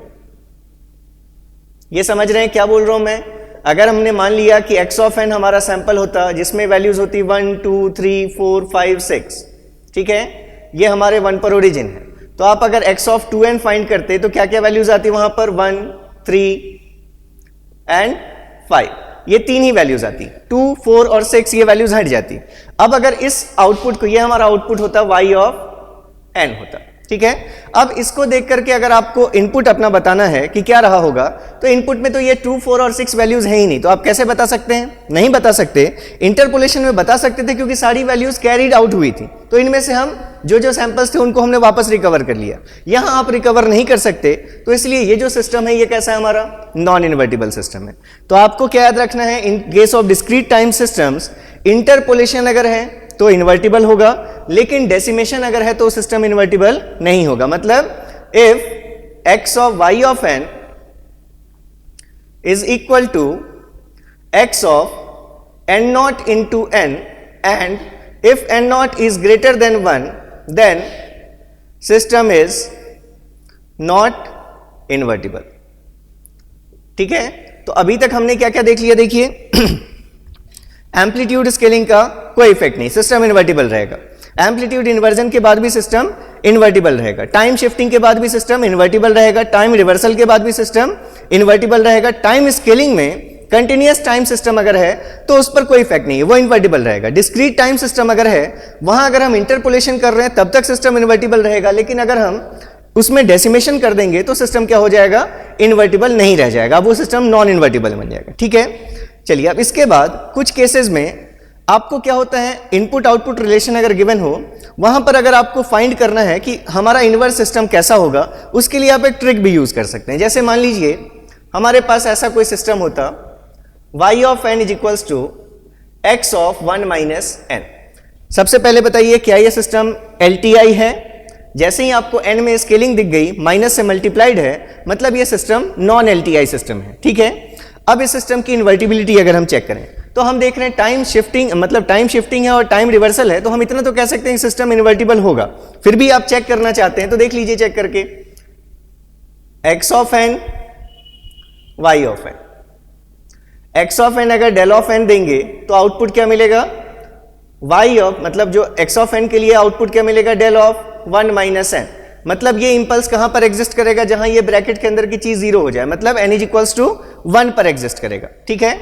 ये समझ रहे हैं क्या बोल रहा हूं मैं। अगर हमने मान लिया कि x ऑफ n हमारा सैंपल होता जिसमें वैल्यूज होती 1, 2, 3, 4, 5, 6, ठीक है, ये हमारे 1 पर ओरिजिन है, तो आप अगर x ऑफ 2n फाइंड करते तो क्या क्या वैल्यूज आती वहां पर, 1, 3 एंड 5, ये 3 ही वैल्यूज आती, 2, 4 और 6 ये वैल्यूज हट जाती। अब अगर इस आउटपुट को, ये हमारा आउटपुट होता y ऑफ n होता, ठीक है। अब इसको देख करके अगर आपको इनपुट अपना बताना है कि क्या रहा होगा, तो इनपुट में तो ये 2, 4 और 6 वैल्यूज है ही नहीं, तो आप कैसे बता सकते हैं, नहीं बता सकते। इंटरपोलेशन में बता सकते थे क्योंकि सारी वैल्यूज कैरीड आउट हुई थी, तो इनमें से हम जो सैंपल्स थे उनको हमने वापस रिकवर कर लिया। यहां आप रिकवर नहीं कर सकते, तो इसलिए ये जो सिस्टम है ये कैसा है हमारा, नॉन इन्वर्टिबल सिस्टम है। तो आपको क्या याद रखना है, in case of discrete time systems interpolation अगर है तो इन्वर्टिबल होगा, लेकिन डेसिमेशन अगर है तो सिस्टम इन्वर्टिबल नहीं होगा। मतलब if x of y of n is equal to x of n naught into n, and if n naught is greater than 1 then system is not invertible. ठीक है, तो अभी तक हमने क्या क्या देख लिया, देखिए एम्पलीट्यूड स्केलिंग का कोई इफेक्ट नहीं, सिस्टम इन्वर्टिबल रहेगा। एम्पलीट्यूड इन्वर्जन के बाद भी सिस्टम इन्वर्टिबल रहेगा। टाइम शिफ्टिंग के बाद भी सिस्टम इन्वर्टिबल रहेगा। टाइम रिवर्सल के बाद भी सिस्टम इन्वर्टिबल रहेगा। टाइम स्केलिंग में कंटिन्यूअस टाइम सिस्टम अगर है तो उस पर कोई इफेक्ट नहीं है, वो इन्वर्टिबल रहेगा। डिस्क्रीट टाइम सिस्टम अगर है, वहां अगर हम इंटरपोलेशन कर रहे हैं तब तक सिस्टम इन्वर्टिबल रहेगा, लेकिन अगर हम उसमें डेसिमेशन कर देंगे तो सिस्टम क्या हो जाएगा, इन्वर्टिबल नहीं रह जाएगा, वो सिस्टम नॉन इन्वर्टिबल बन जाएगा। ठीक है, चलिए अब इसके बाद कुछ केसेस में आपको क्या होता है, इनपुट आउटपुट रिलेशन अगर गिवन हो, वहां पर अगर आपको फाइंड करना है कि हमारा इनवर्स सिस्टम कैसा होगा, उसके लिए आप एक ट्रिक भी यूज कर सकते हैं। जैसे मान लीजिए हमारे पास ऐसा कोई सिस्टम होता, y of n is equals to x of 1 minus n। सबसे पहले बताइए क्या यह सिस्टम LTI है। जैसे ही आपको n में स्केलिंग दिख गई, माइनस से मल्टीप्लाइड है, मतलब यह सिस्टम नॉन LTI सिस्टम है। ठीक है, अब इस सिस्टम की इन्वर्टिबिलिटी अगर हम चेक करें तो हम देख रहे हैं टाइम शिफ्टिंग, मतलब टाइम शिफ्टिंग है और टाइम रिवर्सल है, तो हम इतना तो कह सकते हैं कि सिस्टम इन्वर्टिबल होगा। फिर भी आप चेक करना चाहते हैं तो देख लीजिए चेक करके, x of n, y of n। x of n अगर डेल ऑफ n देंगे तो आउटपुट क्या मिलेगा, y ऑफ, मतलब जो x ऑफ n के लिए आउटपुट क्या मिलेगा, डेल ऑफ 1 माइनस n। मतलब ये इंपल्स कहां पर एग्जिस्ट करेगा, जहां ये ब्रैकेट के अंदर की चीज 0 हो जाए, मतलब n इज इक्वल्स टू 1 पर एग्जिस्ट करेगा। ठीक है,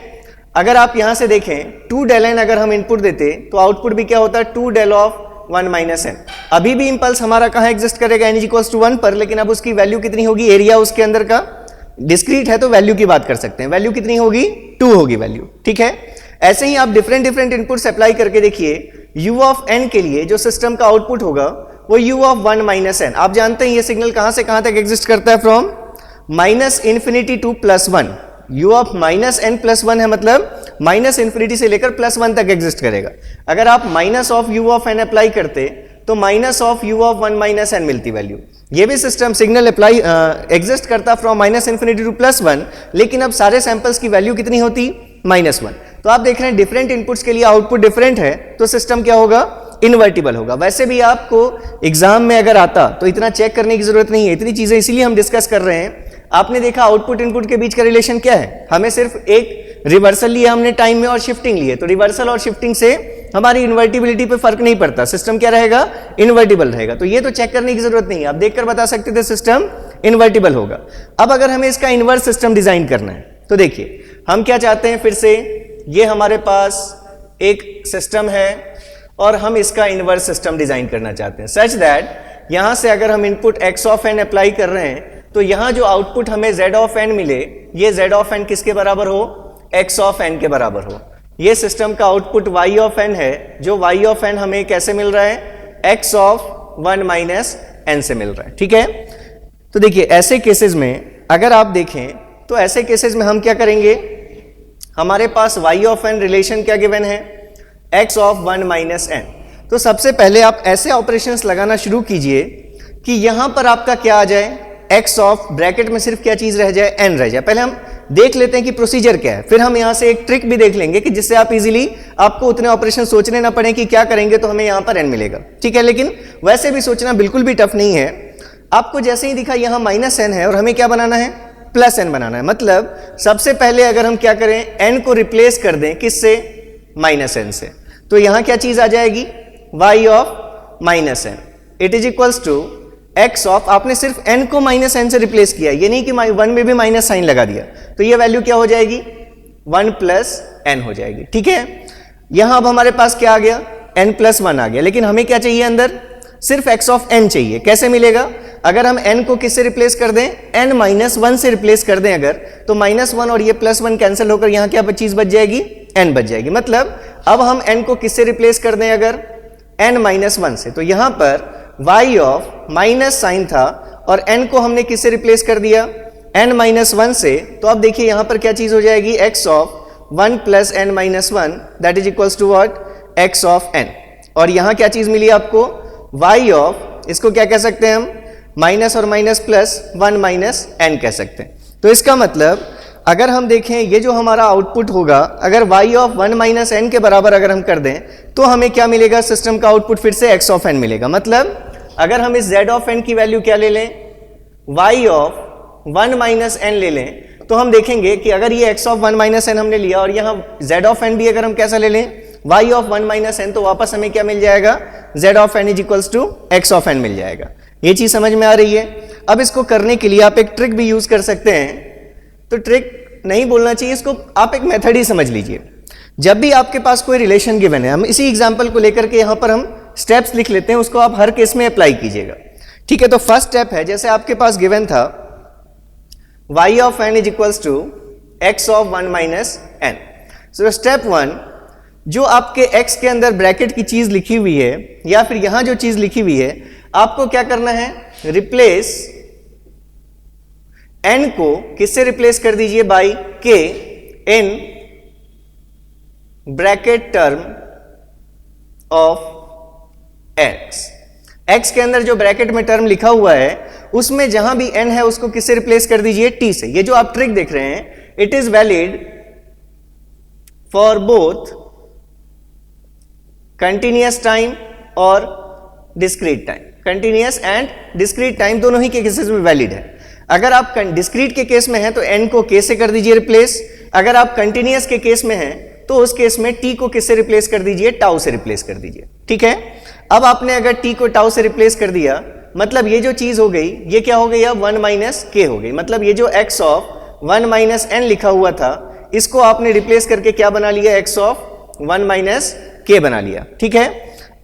अगर आप यहां से देखें 2 del n अगर हम इनपुट देते तो आउटपुट भी क्या होता है 2 del of 1 minus n। अभी भी इंपल्स हमारा कहां एग्जिस्ट करेगा n इक्वल्स टू 1 पर, लेकिन अब उसकी वैल्यू कितनी होगी, एरिया उसके अंदर का डिस्क्रीट है तो वैल्यू की बात कर सकते हैं, वैल्यू कितनी होगी 2 होगी वैल्यू, ठीक है। ऐसे ही आप डिफरेंट इनपुट्स अप्लाई करके देखिए, u ऑफ n के लिए जो सिस्टम का आउटपुट होगा वो u ऑफ 1 minus n। आप जानते हैं ये सिग्नल कहां से कहां तक एग्जिस्ट करता है, from minus infinity two plus 1। u of minus n plus 1 है, मतलब माइनस इंफिनिटी से लेकर प्लस 1 तक एग्जिस्ट करेगा। अगर आप minus of u of n apply करते तो minus of u of 1 minus n मिलती वैल्यू। ये भी सिस्टम सिग्नल अप्लाई एग्जिस्ट करता from minus infinity two plus 1, लेकिन अब सारे सैंपल्स की वैल्यू कितनी होती, -1। तो आप देख रहे हैं डिफरेंट इनपुट्स के लिए आउटपुट डिफरेंट है, तो सिस्टम क्या होगा, इन्वर्टिबल होगा। वैसे भी आपको एग्जाम में अगर आता तो इतना चेक करने की जरूरत नहीं है, इतनी चीजें इसीलिए हम डिस्कस कर रहे हैं। आपने देखा आउटपुट इनपुट के बीच का रिलेशन क्या है, हमें सिर्फ एक रिवर्सल लिया हमने टाइम में और शिफ्टिंग लिए, तो रिवर्सल और शिफ्टिंग से हमारी इन्वर्टिबिलिटी पे फर्क नहीं पड़ता, सिस्टम क्या रहेगा, इन्वर्टिबल रहेगा। तो ये तो चेक करने की जरूरत नहीं है, आप देखकर बता सकते थे सिस्टम इन्वर्टिबल होगा। अब अगर हमें इसका इनवर्स सिस्टम डिजाइन करना है तो देखिए हम क्या चाहते हैं, फिर से ये हमारे पास एक सिस्टम है और हम इसका इनवर्स सिस्टम डिजाइन करना चाहते हैं, सच दैट यहां से अगर हम input x of n apply कर रहे हैं तो यहां जो आउटपुट हमें z ऑफ n मिले, ये z ऑफ n किसके बराबर हो, x ऑफ n के बराबर हो। ये सिस्टम का आउटपुट y ऑफ n है, जो y ऑफ n हमें कैसे मिल रहा है, x ऑफ 1 minus n से मिल रहा है, ठीक है। तो देखिए ऐसे केसेस में अगर आप देखें तो ऐसे केसेस में हम क्या करेंगे, हमारे पास y ऑफ n रिलेशन क्या गिवन है, x ऑफ 1 minus n। तो सबसे पहले आप ऐसे ऑपरेशंस लगाना शुरू कीजिए कि यहां पर आपका क्या आ जाए, x ऑफ ब्रैकेट में सिर्फ क्या चीज रह जाए, n रह जाए। पहले हम देख लेते हैं कि प्रोसीजर क्या है, फिर हम यहां से एक ट्रिक भी देख लेंगे कि जिससे आप इजीली, आपको उतने ऑपरेशन सोचने ना पड़े कि क्या करेंगे तो हमें यहां पर n मिलेगा, ठीक है। लेकिन वैसे भी सोचना बिल्कुल भी टफ नहीं है। आपको जैसे ही दिखा यहां -n है और हमें क्या बनाना है, +n बनाना है। मतलब सबसे पहले अगर हम क्या करें, n को रिप्लेस कर दें किससे, -n से, तो यहां क्या चीज आ जाएगी, y of -n it is equals to x of, आपने सिर्फ n को -n से रिप्लेस किया, ये नहीं कि 1 में भी माइनस साइन लगा दिया, तो ये वैल्यू क्या हो जाएगी, 1 + n हो जाएगी, ठीक है। यहां अब हमारे पास क्या आ गया, n + 1 आ गया, लेकिन हमें क्या चाहिए अंदर, सिर्फ x ऑफ n चाहिए। कैसे मिलेगा, अगर हम n को किससे रिप्लेस कर दें, n -1 से रिप्लेस कर दें अगर, तो -1 और ये +1 कैंसिल होकर यहां क्या चीज बच जाएगी, n बच जाएगी। मतलब अब हम n को किससे रिप्लेस कर दें अगर, n -1 से, तो यहां पर y ऑफ माइनस साइन था और n को हमने किससे रिप्लेस कर दिया, n -1 से, तो अब देखिए यहां पर क्या चीज हो जाएगी, x of 1 + n -1 that is equals to what, x of n। और यहां क्या चीज मिली आपको, y ऑफ, इसको क्या कह सकते हैं हम, माइनस और माइनस प्लस 1 - n कह सकते हैं। तो इसका मतलब अगर हम देखें ये जो हमारा आउटपुट होगा, अगर y ऑफ 1 - n के बराबर अगर हम कर दें तो हमें क्या मिलेगा, सिस्टम का आउटपुट फिर से x ऑफ n मिलेगा। मतलब अगर हम इस z ऑफ n की वैल्यू क्या ले लें, y ऑफ 1 - n ले लें, तो हम देखेंगे कि अगर ये x ऑफ 1 - n हमने लिया और यहाँ z ऑफ n भी अगर हम कैसा ले लें, y ऑफ 1 - n, तो वापस हमें क्या मिल जाएगा, z of n is equals to x of n मिल जाएगा। ये चीज समझ में आ रही है। अब इसको करने के लिए आप एक ट्रिक भी यूज कर सकते हैं, तो ट्रिक नहीं बोलना चाहिए इसको, आप एक मेथड ही समझ लीजिए। जब भी आपके पास कोई रिलेशन गिवन है, हम इसी एग्जांपल को लेकर के यहां पर हम स्टेप्स लिख लेते हैं, उसको आप हर केस में अप्लाई कीजिएगा, ठीक है। तो फर्स्ट स्टेप है, जैसे आपके पास गिवन था y of n is equals to x of 1 - n। So step 1, जो आपके x के अंदर ब्रैकेट की चीज लिखी हुई है या फिर यहां जो चीज लिखी हुई है, आपको क्या करना है, रिप्लेस n को किससे रिप्लेस कर दीजिए, by k in bracket term of x के अंदर जो ब्रैकेट में टर्म लिखा हुआ है उसमें जहां भी n है उसको किससे रिप्लेस कर दीजिए, t से। ये जो आप ट्रिक देख रहे हैं, it is valid for both continuous time और discrete time. Continuous and discrete time दोनों ही के केसेस में वैलिड है। अगर आप डिस्क्रीट के केस में हैं तो n को k से कर दीजिए रिप्लेस, अगर आप कंटिन्यूअस के केस में हैं तो उस केस में t को किससे रिप्लेस कर दीजिए, टाउ से रिप्लेस कर दीजिए, ठीक है। अब आपने अगर t को टाउ से रिप्लेस कर दिया, मतलब ये जो चीज हो गई, ये क्या हो गई, अब 1 - k हो गई। मतलब ये जो x ऑफ 1 - n लिखा हुआ था, इसको आपने रिप्लेस करके क्या बना लिया, एक्स ऑफ 1 माइनस के बना लिया। ठीक है,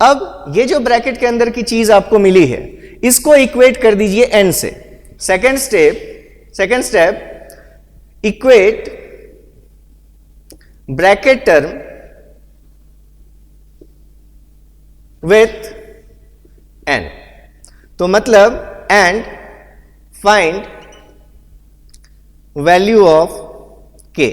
अब ये जो ब्रैकेट के अंदर की चीज आपको मिली है इसको इक्वेट कर दीजिए n से। Second step equate bracket term with n, तो मतलब and find value of k।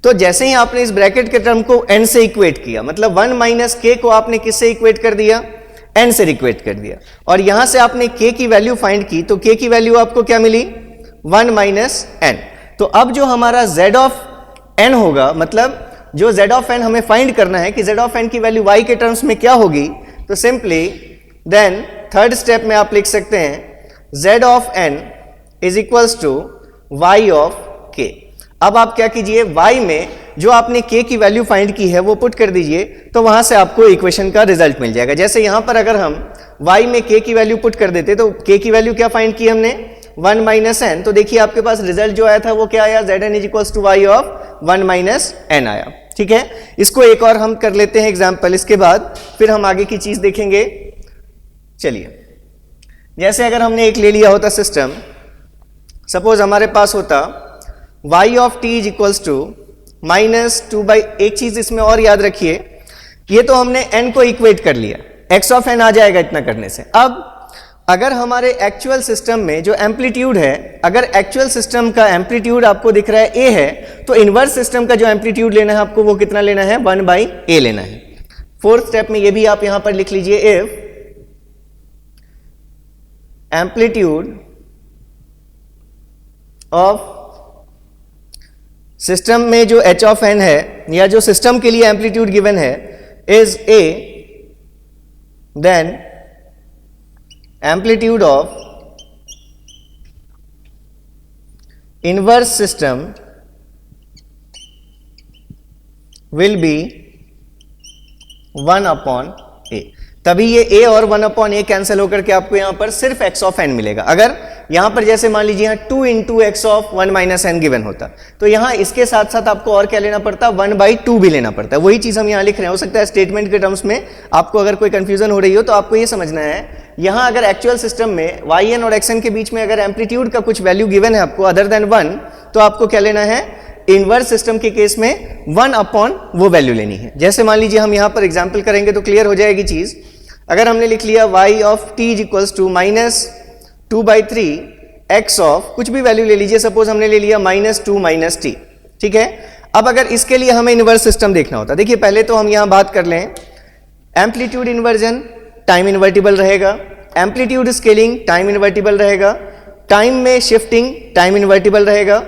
तो जैसे ही आपने इस ब्रैकेट के टर्म को n से इक्वेट किया, मतलब 1 माइनस के को आपने किससे इक्वेट कर दिया, n से इक्वेट कर दिया, और यहां से आपने k की वैल्यू फाइंड की, तो k की वैल्यू आपको क्या मिली, 1 माइनस n। तो अब जो हमारा z ऑफ n होगा, मतलब जो z ऑफ n हमें फाइंड करना है कि z ऑफ n की वैल्यू y के टर्म्स में क्या होगी, तो सिंपली देन थर्ड स्टेप में आप लिख सकते हैं z of n is equals to y of k। अब आप क्या कीजिए, y में जो आपने k की वैल्यू फाइंड की है वो पुट कर दीजिए, तो वहां से आपको इक्वेशन का रिजल्ट मिल जाएगा। जैसे यहां पर अगर हम y में k की वैल्यू पुट कर देते, तो k की वैल्यू क्या फाइंड की हमने, 1 माइनस n, तो देखिए आपके पास रिजल्ट जो आया था वो क्या आया, zn is equals to y of 1 minus n आया। ठीक है, इसको एक और हम कर लेते हैं एग्जाम्पल, इसके बाद फिर हम आगे की चीज देखेंगे। चलिए, जैसे अगर हमने एक ले लिया होता सिस्टम, सपोज हमारे पास होता y of t is equals to minus 2 एक चीज इसमें और याद रखिए, ये तो हमने n को इक्वेट कर लिया, x ऑफ n आ जाएगा इतना करने से। अब अगर हमारे एक्चुअल सिस्टम में जो एम्पलीट्यूड है, अगर एक्चुअल सिस्टम का एम्पलीट्यूड आपको दिख रहा है a है, तो इनवर्स सिस्टम का जो एम्पलीट्यूड लेना है आपको वो कितना लेना है, 1/a लेना है। फोर्थ स्टेप में ये भी आप यहां पर लिख लीजिए, इफ एम्पलीट्यूड ऑफ सिस्टम में जो h ऑफ n है, या जो सिस्टम के लिए एम्पलीट्यूड गिवन है, is a, then amplitude of inverse system will be 1/a। तभी ये a और 1/a कैंसिल होकर के आपको यहां पर सिर्फ x ऑफ n मिलेगा। अगर यहां पर जैसे मान लीजिए यहां 2 into x of 1 minus n given होता, तो यहां इसके साथ साथ आपको और क्या लेना पड़ता, 1/2 भी लेना पड़ता है। वही चीज हम यहां लिख रहे हैं। हो सकता है स्टेटमेंट के टर्म्स में आपको अगर कोई कंफ्यूजन हो रही हो, तो आपको ये समझना है, यहां अगर एक्चुअल सिस्टम में yn और xn के बीच में अगर एम्पलीट्यूड का कुछ वैल्यू गिवन है आपको अदर देन 1, तो आपको क्या लेना है, इनवर्स सिस्टम के केस में 1/ वो वैल्यू लेनी है। जैसे मान लीजिए हम यहां पर एग्जाम्पल करेंगे तो क्लियर हो जाएगी चीज। अगर हमने लिख लिया y of t is equals to minus 2/3 x of कुछ भी वैल्यू ले लीजिए, सपोज हमने ले लिया -2 माइनस t। ठीक है, अब अगर इसके लिए हमें इनवर्स सिस्टम देखना होता, देखिए पहले तो हम यहां बात कर लें, एम्पलीट्यूड इन्वर्जन टाइम इन्वर्टिबल रहेगा, एम्पलीट्यूड स्केलिंग टाइम इन्वर्टिबल रहेगा, टाइम में शिफ्टिंग टाइम इन्वर्टिबल रहेगा,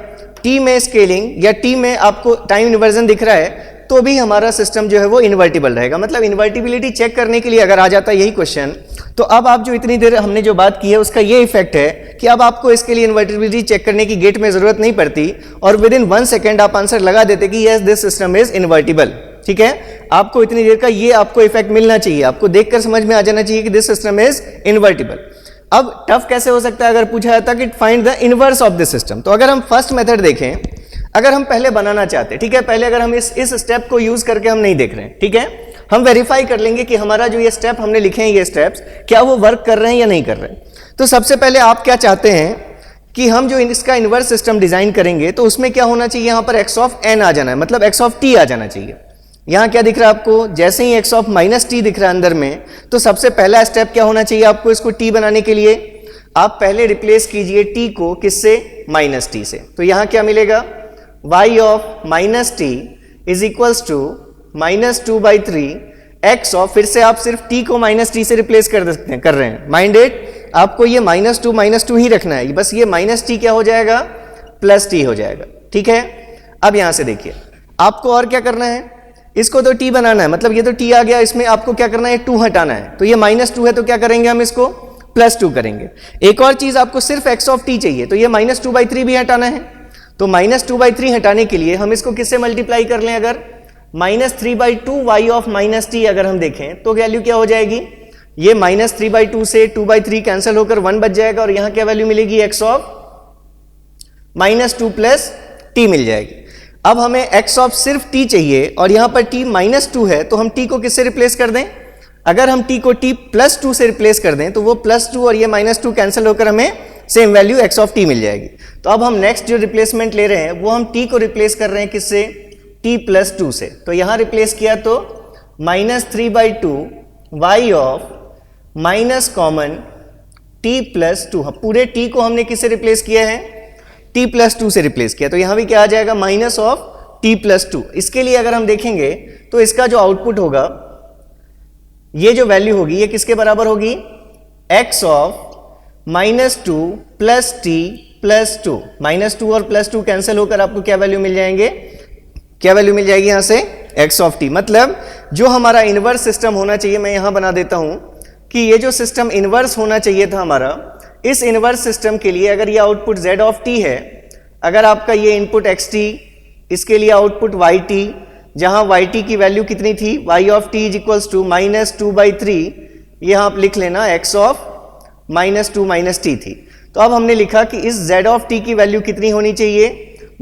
टी में स्केलिंग या टी में आपको टाइम इन्वर्जन दिख रहा है तो भी हमारा सिस्टम जो है वो इन्वर्टिबल रहेगा। मतलब इन्वर्टिबिलिटी चेक करने के लिए अगर आ जाता है यही क्वेश्चन, तो अब आप जो इतनी देर हमने जो बात की है उसका ये इफेक्ट है कि अब आपको इसके लिए इन्वर्टिबिलिटी चेक करने की गेट में जरूरत नहीं पड़ती, और विद इन 1 सेकेंड आप आंसर लगा देते कि yes this system is invertible. ठीक है, आपको इतनी देर का ये आपको इफेक्ट मिलना चाहिए, आपको देखकर समझ में आ जाना चाहिए कि दिस सिस्टम इज इन्वर्टिबल। अब टफ कैसे हो सकता है अगर पूछा जाता कि find the inverse of this system, तो अगर हम फर्स्ट मेथड देखें, अगर हम पहले बनाना चाहते हैं, ठीक है, पहले अगर हम इस स्टेप को यूज करके हम नहीं देख रहे हैं, ठीक है, हम वेरीफाई कर लेंगे कि हमारा जो ये स्टेप हमने लिखे हैं, ये स्टेप्स क्या वो वर्क कर रहे हैं या नहीं कर रहे हैं। तो सबसे पहले आप क्या चाहते हैं कि हम जो इसका इनवर्स सिस्टम डिजाइन करेंगे तो उसमें क्या होना चाहिए, यहां पर x ऑफ n आ जाना है, मतलब x ऑफ t आ जाना चाहिए। यहां क्या दिख रहा है आपको, जैसे ही x ऑफ माइनस t दिख रहा है अंदर में, तो सबसे पहला स्टेप क्या होना चाहिए आपको, इसको t बनाने के लिए आप पहले रिप्लेस कीजिए t को किससे, माइनस t से। तो यहां क्या मिलेगा, y of minus t is equals to -2/3 x of, फिर से आप सिर्फ t को माइनस t से रिप्लेस कर रहे हैं, माइंड इट, आपको ये -2 ही रखना है, बस ये माइनस t क्या हो जाएगा, प्लस t हो जाएगा। ठीक है, अब यहां से देखिए आपको और क्या करना है, इसको तो t बनाना है, मतलब ये तो t आ गया, इसमें आपको क्या करना है, 2 हटाना है, तो ये -2 है तो क्या करेंगे हम इसको +2 करेंगे। एक और चीज आपको सिर्फ x ऑफ t चाहिए, तो ये -2/3 भी हटाना है, तो -2/3 हटाने के लिए हम इसको किससे मल्टीप्लाई कर लें, अगर -3/2 y ऑफ माइनस t अगर हम देखें तो वैल्यू क्या हो जाएगी, ये -3/2 से 2/3 कैंसिल होकर 1 बच जाएगा, और यहां क्या वैल्यू मिलेगी, x ऑफ -2 + t मिल जाएगी। अब हमें x ऑफ सिर्फ t चाहिए और यहां पर t -2 है, तो हम t को किससे रिप्लेस कर दें? अगर हम t को t +2 से रिप्लेस कर दें तो वो +2 और ये -2 कैंसिल होकर हमें same value x of t मिल जाएगी। तो अब हम नेक्स्ट जो रिप्लेसमेंट ले रहे हैं वो हम t को रिप्लेस कर रहे हैं किससे? t +2 से। तो यहां रिप्लेस किया तो -3/2 y of minus common t +2, पूरे t को हमने किससे रिप्लेस किया है? t +2 से रिप्लेस किया। तो यहां भी क्या आ जाएगा? Minus of t +2। इसके लिए अगर हम देखेंगे तो इसका जो आउटपुट होगा, ये जो वैल्यू होगी ये किसके बराबर होगी? x of -2 plus t +2। -2 और +2 कैंसिल होकर आपको क्या वैल्यू मिल जाएंगे? क्या वैल्यू मिल जाएगी यहां से? x of t। मतलब जो हमारा इनवर्स सिस्टम होना चाहिए, मैं यहां बना देता हूं कि ये जो सिस्टम इनवर्स होना चाहिए था हमारा, इस इनवर्स सिस्टम के लिए अगर ये आउटपुट z ऑफ t है, अगर आपका ये इनपुट xt, इसके लिए आउटपुट yt, जहां yt की वैल्यू कितनी थी? y of t is equals to -2/3, यहां आप लिख लेना x ऑफ -2 - t थी। तो अब हमने लिखा कि इस z ऑफ t की वैल्यू कितनी होनी चाहिए?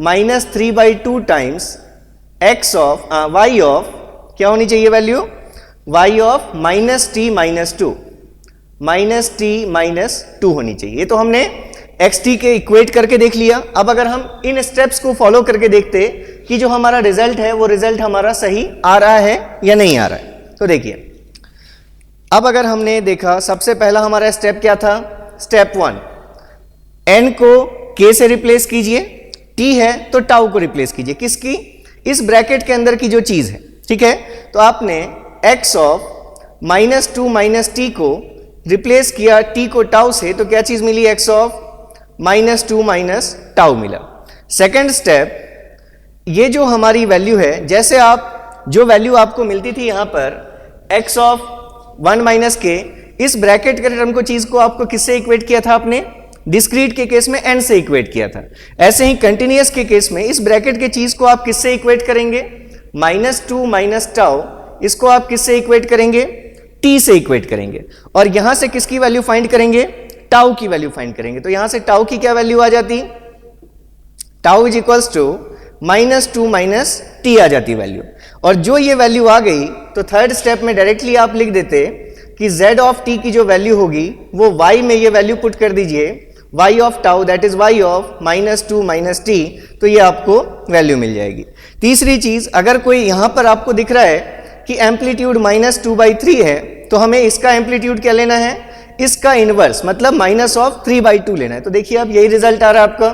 -3/2 times x of y of क्या होनी चाहिए वैल्यू? y ऑफ -t -2 होनी चाहिए। तो हमने xt के इक्वेट करके देख लिया। अब अगर हम इन स्टेप्स को फॉलो करके देखते कि जो हमारा रिजल्ट है वो रिजल्ट हमारा सही आ रहा है या नहीं आ रहा है। तो देखिए, अब अगर हमने देखा, सबसे पहला हमारा स्टेप क्या था? स्टेप 1, n को k से रिप्लेस कीजिए, t है तो टाउ को रिप्लेस कीजिए। किसकी? इस ब्रैकेट के अंदर की जो चीज है, ठीक है। तो आपने x ऑफ -2 - t को रिप्लेस किया t को टाउ से, तो क्या चीज मिली? x ऑफ -2 - टाउ मिला। सेकंड स्टेप, ये जो हमारी वैल्यू है, जैसे आप जो वैल्यू आपको मिलती थी यहां पर x ऑफ 1 - k, इस ब्रैकेट के टर्म को चीज को आपको किससे इक्वेट किया था? आपने डिस्क्रीट के केस में n से इक्वेट किया था। ऐसे ही कंटिन्यूअस के केस में इस ब्रैकेट के चीज को आप किससे इक्वेट करेंगे? -2 - टाउ, इसको आप किससे इक्वेट करेंगे? t से इक्वेट करेंगे। और यहां से किसकी वैल्यू फाइंड करेंगे? टाउ की वैल्यू फाइंड करेंगे। तो यहां से टाउ की क्या वैल्यू आ जाती? Tau is equals to -2 - t आ जाती वैल्यू। और जो ये वैल्यू आ गई तो थर्ड स्टेप में डायरेक्टली आप लिख देते कि z ऑफ t की जो वैल्यू होगी वो y में ये वैल्यू पुट कर दीजिए, y of tau that is y of -2 - t, तो ये आपको वैल्यू मिल जाएगी। तीसरी चीज, अगर कोई यहां पर आपको दिख रहा है कि एम्पलीट्यूड -2/3 है, तो हमें इसका एम्पलीट्यूड क्या लेना है? इसका इनवर्स, मतलब -3/2 लेना है। तो देखिए अब यही रिजल्ट आ रहा है आपका,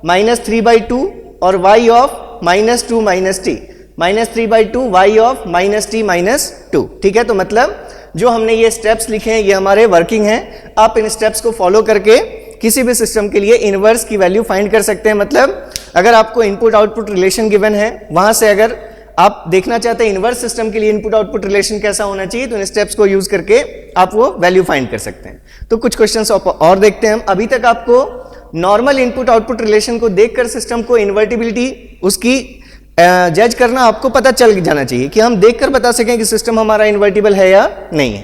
-3/2 और y of -2 - t, -3/2 y of -t - 2, ठीक है। तो मतलब जो हमने ये स्टेप्स लिखे हैं ये हमारे वर्किंग हैं। आप इन स्टेप्स को फॉलो करके किसी भी सिस्टम के लिए इनवर्स की वैल्यू फाइंड कर सकते हैं। मतलब अगर आपको इनपुट आउटपुट रिलेशन गिवन है, वहां से अगर आप देखना चाहते हैं इनवर्स सिस्टम के लिए इनपुट आउटपुट रिलेशन कैसा होना चाहिए, तो इन स्टेप्स को यूज करके आप वो वैल्यू फाइंड कर सकते हैं। तो कुछ क्वेश्चंस और देखते हैं हम। अभी तक आपको नॉर्मल इनपुट आउटपुट रिलेशन को देखकर सिस्टम को इन्वर्टिबिलिटी उसकी जज करना आपको पता चल जाना चाहिए कि हम देखकर बता सकें कि सिस्टम हमारा इन्वर्टिबल है या नहीं है।